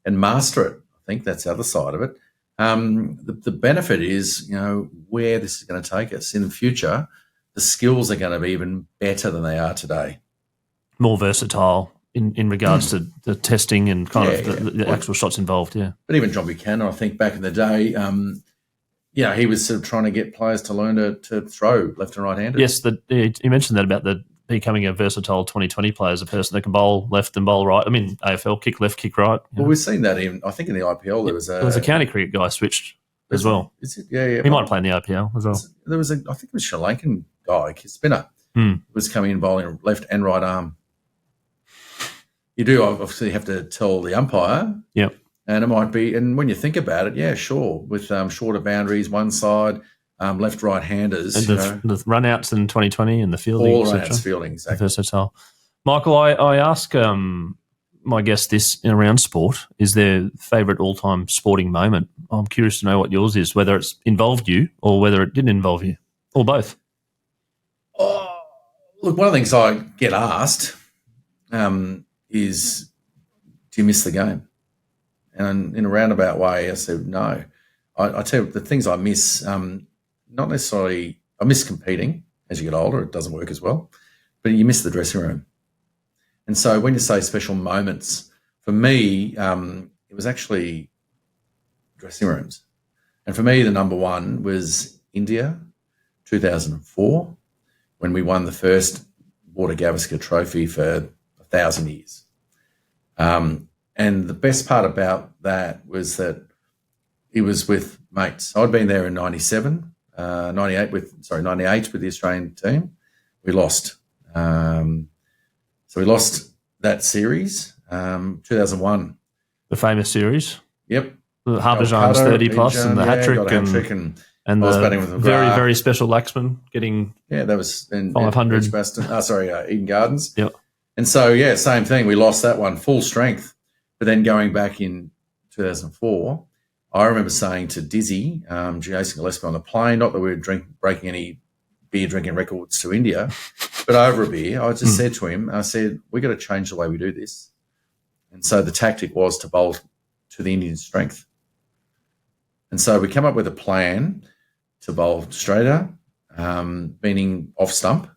Speaker 2: and master it. I think that's the other side of it. The benefit is, where this is going to take us in the future. The skills are going to be even better than they are today.
Speaker 1: More versatile in regards to the testing and the actual shots involved, yeah.
Speaker 2: But even John Buchanan, I think back in the day, he was sort of trying to get players to learn to throw left and right-handed.
Speaker 1: Yes, you mentioned that about becoming a versatile 2020 player as a person that can bowl left and bowl right. I mean, AFL, kick left, kick right.
Speaker 2: Well, we've seen that I think in the IPL there was
Speaker 1: a county cricket guy switched as well.
Speaker 2: Is it? Yeah.
Speaker 1: He might play in the IPL as well.
Speaker 2: There was I think it was Sri Lankan guy, spinner, was coming in bowling left and right arm. You do obviously have to tell the umpire.
Speaker 1: Yep.
Speaker 2: And it might be, and when you think about it, yeah, sure, with shorter boundaries, one side, left, right-handers.
Speaker 1: And the run-outs in 2020 and the fielding,
Speaker 2: all run-outs, fielding, exactly.
Speaker 1: Versatile. Michael, I ask my guests this around sport, is their favourite all-time sporting moment? I'm curious to know what yours is, whether it's involved you or whether it didn't involve you, or both.
Speaker 2: Oh, look, one of the things I get asked is, do you miss the game? And in a roundabout way, I said, no. I tell you, the things I miss, not necessarily, I miss competing. As you get older, it doesn't work as well. But you miss the dressing room. And so when you say special moments, for me, it was actually dressing rooms. And for me, the number one was India, 2004, when we won the first Water Gavaskar trophy for 1,000 years. And the best part about that was that it was with mates. I'd been there in 98 with the Australian team. We lost. So we lost that series, 2001.
Speaker 1: The famous series?
Speaker 2: Yep.
Speaker 1: The Harbhajan's 30-plus and the hat-trick. And the very, very special Laxman getting
Speaker 2: that was
Speaker 1: 500.
Speaker 2: Eden Gardens.
Speaker 1: Yep.
Speaker 2: And so, same thing. We lost that one, full strength. But then going back in 2004, I remember saying to Dizzy, Jason Gillespie on the plane, not that we were breaking any beer drinking records to India, but over a beer, I just said to him, I said, we got to change the way we do this. And so the tactic was to bowl to the Indian strength. And so we come up with a plan to bowl straighter, meaning off stump,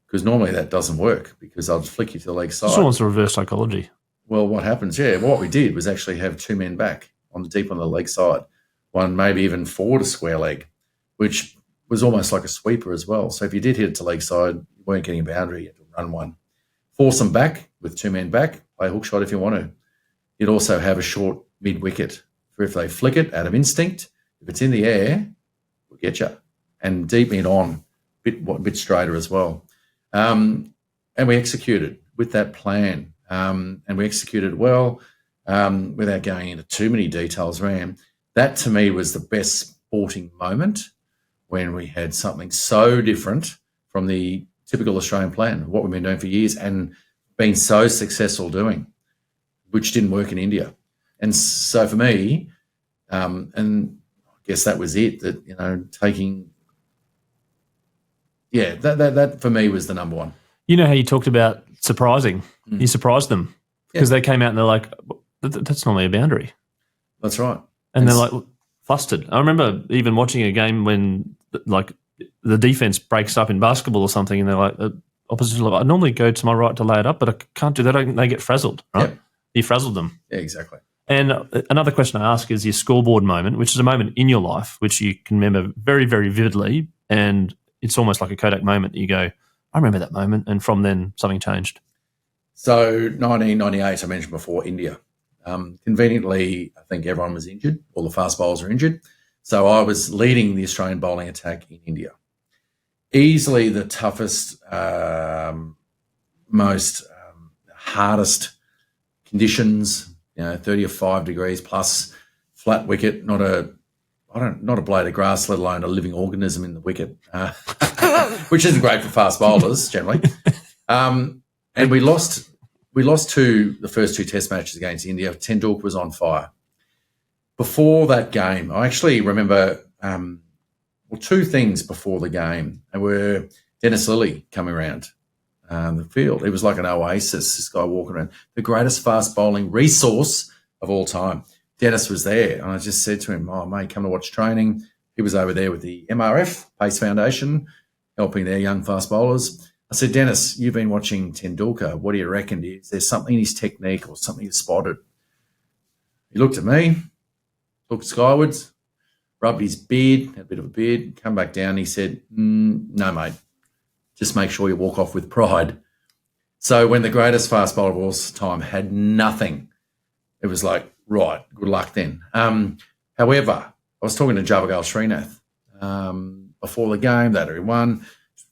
Speaker 2: because normally that doesn't work because I'll flick you to the leg side.
Speaker 1: It's almost a reverse psychology.
Speaker 2: Well, what happens, what we did was actually have two men back deep on the leg side, one maybe even forward a square leg, which was almost like a sweeper as well. So if you did hit it to leg side, you weren't getting a boundary, you had to run one. Force them back with two men back, play a hook shot if you want to. You'd also have a short mid-wicket for if they flick it out of instinct. If it's in the air, we'll get you. And deep in on, a bit straighter as well. And we executed with that plan. And we executed well without going into too many details around. That to me was the best sporting moment when we had something so different from the typical Australian plan, what we've been doing for years and been so successful doing, which didn't work in India. And so for me, and I guess that was it, that, that for me was the number one.
Speaker 1: You know how you talked about surprising? You surprised them because they came out and they're like, that's normally a boundary.
Speaker 2: That's right.
Speaker 1: And they're like flustered. I remember even watching a game when the defense breaks up in basketball or something and they're like, opposition, I normally go to my right to lay it up, but I can't do that. They get frazzled, right? Yep. You frazzled them.
Speaker 2: Yeah, exactly.
Speaker 1: And another question I ask is your scoreboard moment, which is a moment in your life which you can remember very, very vividly, and it's almost like a Kodak moment. You go, I remember that moment, and from then something changed.
Speaker 2: So 1998, I mentioned before, India. Conveniently, I think everyone was injured. All the fast bowlers were injured. So I was leading the Australian bowling attack in India. Easily the toughest, most hardest conditions, 35 degrees plus, flat wicket, not a blade of grass, let alone a living organism in the wicket, which isn't great for fast bowlers generally. And we lost the first two test matches against India. Tendulkar was on fire. Before that game, I actually remember two things before the game. There were Dennis Lilly coming around the field. It was like an oasis, this guy walking around. The greatest fast bowling resource of all time. Dennis was there, and I just said to him, "Oh, mate, come to watch training." He was over there with the MRF, Pace Foundation, helping their young fast bowlers. I said, "Dennis, you've been watching Tendulkar. What do you reckon? Is there something in his technique or something you spotted?" He looked at me, looked skywards, rubbed his beard, had a bit of a beard, come back down. He said, "No, mate, just make sure you walk off with pride." So when the greatest fast bowler of all time had nothing, it was like, right, good luck then. However, I was talking to Javagal Srinath before the game, that he won,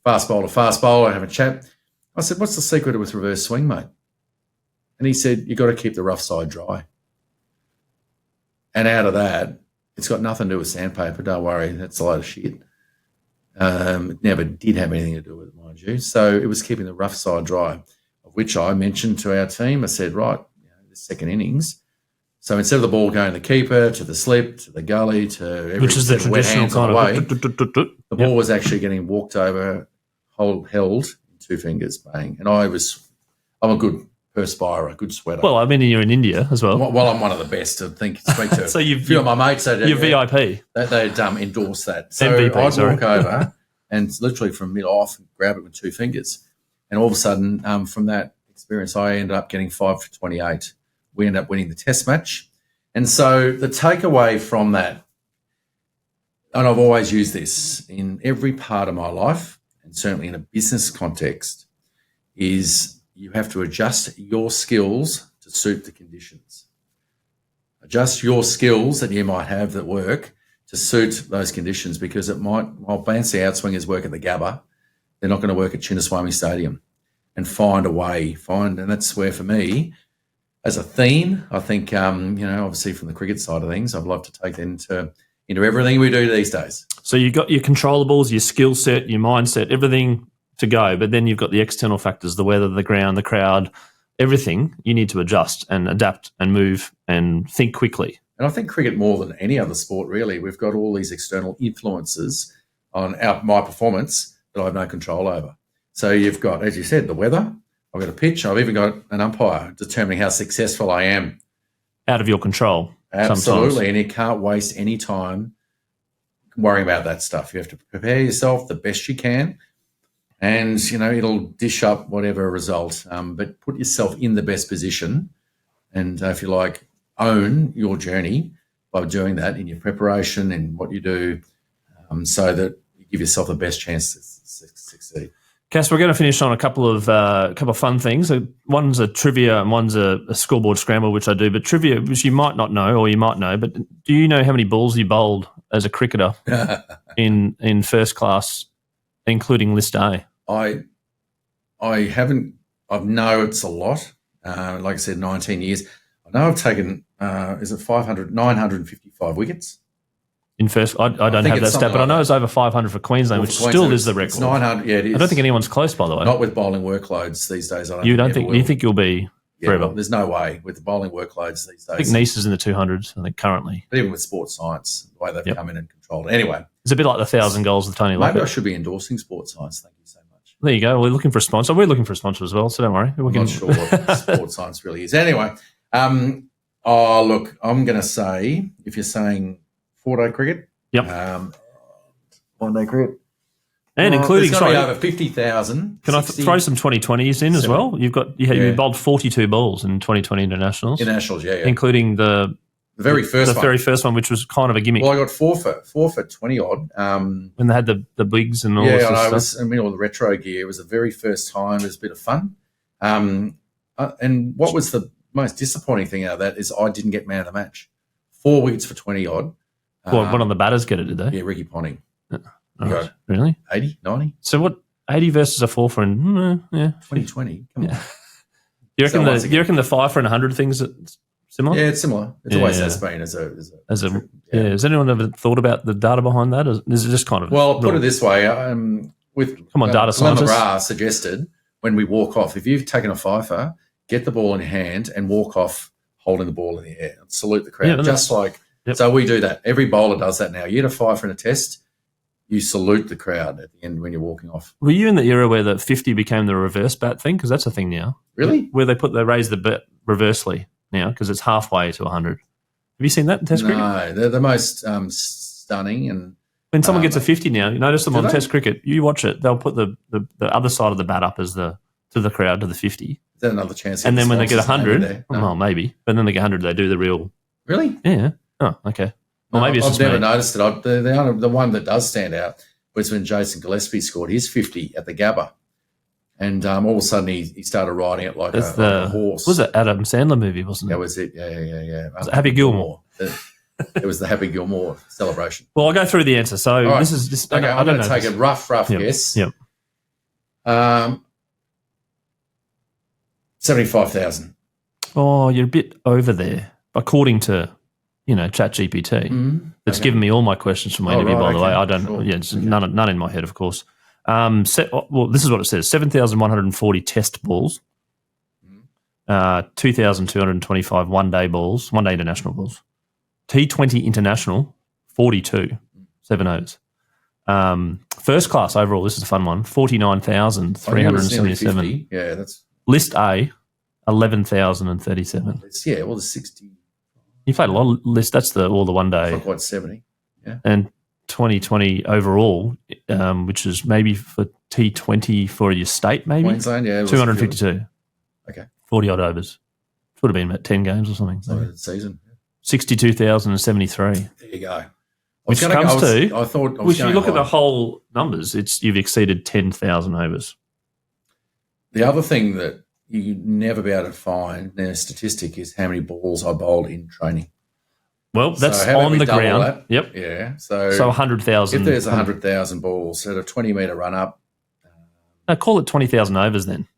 Speaker 2: fast bowler, have a chat. I said, "What's the secret with reverse swing, mate?" And he said, "You've got to keep the rough side dry." And out of that, it's got nothing to do with sandpaper. Don't worry, that's a load of shit. It never did have anything to do with it, mind you. So it was keeping the rough side dry, of which I mentioned to our team. I said, right, the second innings. So instead of the ball going to the keeper, to the slip, to the gully, to every
Speaker 1: which is the traditional kind of
Speaker 2: the ball was actually getting walked over, held in two fingers, bang. And I'm a good perspirer, a good sweater.
Speaker 1: Well, I mean, you're in India as well.
Speaker 2: Well, I'm one of the best to speak to.
Speaker 1: So
Speaker 2: a few of my mates,
Speaker 1: you're VIP.
Speaker 2: They'd endorse that. So
Speaker 1: MVP,
Speaker 2: I'd
Speaker 1: sorry.
Speaker 2: walk over and literally from mid-off grab it with two fingers. And all of a sudden, from that experience, I ended up getting 5 for 28. We ended up winning the test match. And so the takeaway from that, and I've always used this in every part of my life, and certainly in a business context, is you have to adjust your skills to suit the conditions. Adjust your skills that you might have that work to suit those conditions, because it might, while bouncy outswingers work at the Gabba, they're not going to work at Chinnaswamy Stadium. And find a way, and that's where for me, as a theme, I think, obviously from the cricket side of things, I'd love to take that into everything we do these days.
Speaker 1: So you've got your controllables, your skill set, your mindset, everything to go, but then you've got the external factors, the weather, the ground, the crowd, everything you need to adjust and adapt and move and think quickly.
Speaker 2: And I think cricket more than any other sport, really, we've got all these external influences on my performance that I have no control over. So you've got, as you said, the weather. I've got a pitch. I've even got an umpire determining how successful I am.
Speaker 1: Out of your control.
Speaker 2: Absolutely.
Speaker 1: Sometimes.
Speaker 2: And you can't waste any time worrying about that stuff. You have to prepare yourself the best you can. And, it'll dish up whatever result. But put yourself in the best position and, if you like, own your journey by doing that in your preparation and what you do, so that you give yourself the best chance to succeed.
Speaker 1: Cass, we're going to finish on a couple of fun things. One's a trivia and one's a scoreboard scramble, which I do. But trivia, which you might not know or you might know, but do you know how many balls you bowled as a cricketer in first class, including List A?
Speaker 2: I haven't. I know it's a lot. Like I said, 19 years. I know I've taken, 955 wickets?
Speaker 1: In first, I don't have that stat, but I know it's over 500 for Queensland, which still is the record.
Speaker 2: It's 900, yeah, it is.
Speaker 1: I don't think anyone's close, by the way.
Speaker 2: Not with bowling workloads these days.
Speaker 1: You think you'll be forever?
Speaker 2: Well, there's no way with the bowling workloads these days.
Speaker 1: I think Nice is in the 200s, I think, currently.
Speaker 2: But even with sports science, the way they've come in and controlled it. Anyway.
Speaker 1: It's a bit like the 1,000 goals with Tony Lockett.
Speaker 2: Maybe I should be endorsing sports science. Thank you so much.
Speaker 1: There you go. We're looking for a sponsor. We're looking for a sponsor as well, so don't worry.
Speaker 2: I'm not sure what sports science really is. Anyway, look, I'm going to say, if you're saying 4-day cricket,
Speaker 1: yep.
Speaker 2: 1-day cricket.
Speaker 1: And including,
Speaker 2: it's going to be over 50,000.
Speaker 1: Can I throw some 2020s in as well? You bowled 42 balls in 2020 internationals.
Speaker 2: Internationals, yeah.
Speaker 1: Including the very first one, which was kind of a gimmick.
Speaker 2: Well, I got 4 for 20 odd.
Speaker 1: When they had the bigs and all this stuff.
Speaker 2: All the retro gear. It was the very first time. It was a bit of fun. And what was the most disappointing thing out of that is I didn't get man of the match. 4 wickets for 20 odd.
Speaker 1: One of the batters get it, did they?
Speaker 2: Yeah, Ricky Ponting.
Speaker 1: Right. Really?
Speaker 2: 80, 90?
Speaker 1: So what, 80 versus a 4 for
Speaker 2: 2020? Come on.
Speaker 1: You reckon the 5 for 100 things similar?
Speaker 2: Yeah, it's similar. It's always has been as a
Speaker 1: Has anyone ever thought about the data behind that? Is it just kind of...
Speaker 2: Well, put it this way.
Speaker 1: Data scientists.
Speaker 2: McGrath suggested when we walk off, if you've taken a fifer, get the ball in your hand and walk off holding the ball in the air. Salute the crowd. So we do that. Every bowler does that now. You get a fifer in a test, you salute the crowd at the end when you're walking off.
Speaker 1: Were you in the era where the 50 became the reverse bat thing? Because that's a thing now.
Speaker 2: Really?
Speaker 1: Where they raise the bat reversely now because it's halfway to 100. you seen that in Test cricket?
Speaker 2: No, they're the most stunning. And
Speaker 1: when someone gets a 50 now, you notice them on
Speaker 2: they?
Speaker 1: Test cricket. You watch it; they'll put the other side of the bat up as to the crowd to the 50.
Speaker 2: Is that another chance?
Speaker 1: And then when they get 100,
Speaker 2: no.
Speaker 1: well, maybe. But then they get 100, they do the real.
Speaker 2: Really?
Speaker 1: Yeah. Oh, okay. Well,
Speaker 2: No,
Speaker 1: maybe it's
Speaker 2: I've
Speaker 1: just
Speaker 2: never
Speaker 1: me.
Speaker 2: noticed it. The one that does stand out was when Jason Gillespie scored his 50 at the Gabba. And all of a sudden he started riding it like a horse.
Speaker 1: Was it Adam Sandler movie, wasn't it?
Speaker 2: That was it. Yeah.
Speaker 1: Was it Happy Gilmore?
Speaker 2: It was the Happy Gilmore celebration.
Speaker 1: Well, I'll go through the answer. So
Speaker 2: Right.
Speaker 1: this is...
Speaker 2: Okay, I'm going to take
Speaker 1: this.
Speaker 2: a rough guess.
Speaker 1: Yep.
Speaker 2: 75,000.
Speaker 1: Oh, you're a bit over there, according to, ChatGPT. That's given me all my questions for my interview, by the way. I don't...
Speaker 2: Sure.
Speaker 1: Yeah, it's none in my head, of course. This is what it says. 7,140 test balls, 2,225 one-day international balls. T20 international, 42, 7 O's. First class overall, this is a fun one, 49,377.
Speaker 2: Yeah, that's...
Speaker 1: List A, 11,037.
Speaker 2: Yeah, well, the 60...
Speaker 1: You played a lot of lists. That's all the one day.
Speaker 2: Not quite 70. Yeah.
Speaker 1: And 2020 overall, which is maybe for T20 for your state, maybe?
Speaker 2: Queensland, yeah.
Speaker 1: 252.
Speaker 2: Okay.
Speaker 1: 40-odd overs. Would have been about 10 games or something.
Speaker 2: So the season.
Speaker 1: 62,073.
Speaker 2: There you go.
Speaker 1: Which comes to,
Speaker 2: I thought,
Speaker 1: if you look at the whole numbers, you've exceeded 10,000 overs.
Speaker 2: The other thing that you never be able to find in a statistic is how many balls I bowled in training.
Speaker 1: Well, that's
Speaker 2: So how about
Speaker 1: on
Speaker 2: we
Speaker 1: the
Speaker 2: double
Speaker 1: ground.
Speaker 2: that?
Speaker 1: Yep.
Speaker 2: Yeah. So
Speaker 1: 100,000.
Speaker 2: if there's 100,000 balls at a 20-metre run-up.
Speaker 1: Call it 20,000 overs then.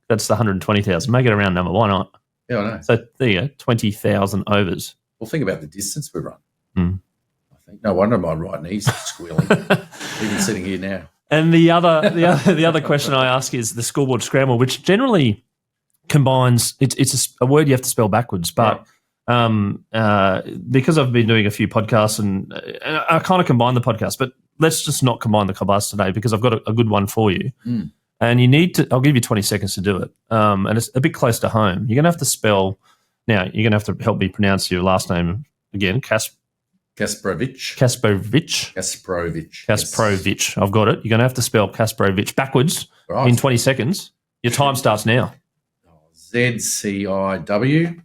Speaker 1: That's the 120,000. Make it a round number. Why not?
Speaker 2: Yeah, I know.
Speaker 1: So there you go, 20,000 overs.
Speaker 2: Well, think about the distance we run.
Speaker 1: Mm.
Speaker 2: I think no wonder my right knee's squealing, even sitting here now.
Speaker 1: And the other question I ask is the scoreboard scramble, which generally combines. It's a word you have to spell backwards, but because I've been doing a few podcasts and I kind of combine the podcast, but let's just not combine the podcasts today because I've got a good one for you.
Speaker 2: Mm.
Speaker 1: And you need to. I'll give you 20 seconds to do it. And it's a bit close to home. You're going to have to spell. Now you're going to have to help me pronounce your last name again.
Speaker 2: Kasprowicz.
Speaker 1: Kasprowicz. I've got it. You're going to have to spell Kasprowicz backwards in 20 seconds. Your time starts now.
Speaker 2: ZCIWORPSAK.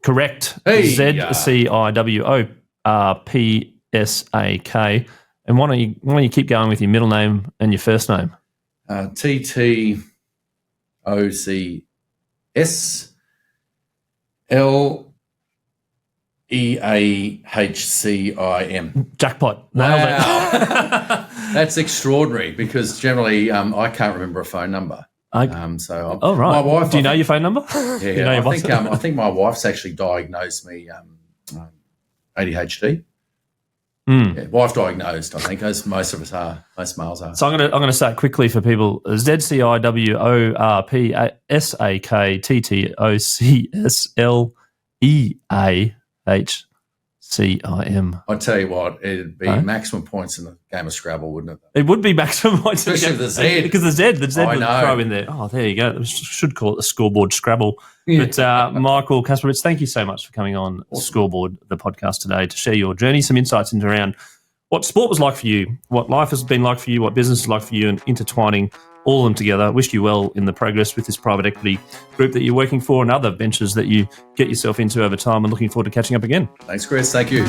Speaker 1: Correct.
Speaker 2: Hey,
Speaker 1: ZCIWORPSAK. And why don't you keep going with your middle name and your first name?
Speaker 2: TTOCSLEAHCIM.
Speaker 1: Jackpot. Nailed it.
Speaker 2: That's extraordinary because generally I can't remember a phone number.
Speaker 1: Right.
Speaker 2: My wife.
Speaker 1: Do you know your phone number?
Speaker 2: Yeah,
Speaker 1: Do you know your
Speaker 2: I think my wife's actually diagnosed me ADHD. Yeah, wife diagnosed, I think, as most of us are, most males are.
Speaker 1: So I'm gonna say it quickly for people. ZCIWORPSAK
Speaker 2: I'd tell you what, it'd be maximum points in the game of Scrabble, wouldn't it?
Speaker 1: It would be maximum points,
Speaker 2: especially the Z,
Speaker 1: because the Z would
Speaker 2: know.
Speaker 1: throw in there. Oh, there you go. We should call it the Scoreboard Scrabble.
Speaker 2: Yeah.
Speaker 1: But Michael Kasprowicz, thank you so much for coming on Scoreboard, the podcast today, to share your journey, some insights into around what sport was like for you, what life has been like for you, what business is like for you, and intertwining all of them together. Wish you well in the progress with this private equity group that you're working for and other ventures that you get yourself into over time, and looking forward to catching up again.
Speaker 2: Thanks, Chris. Thank you.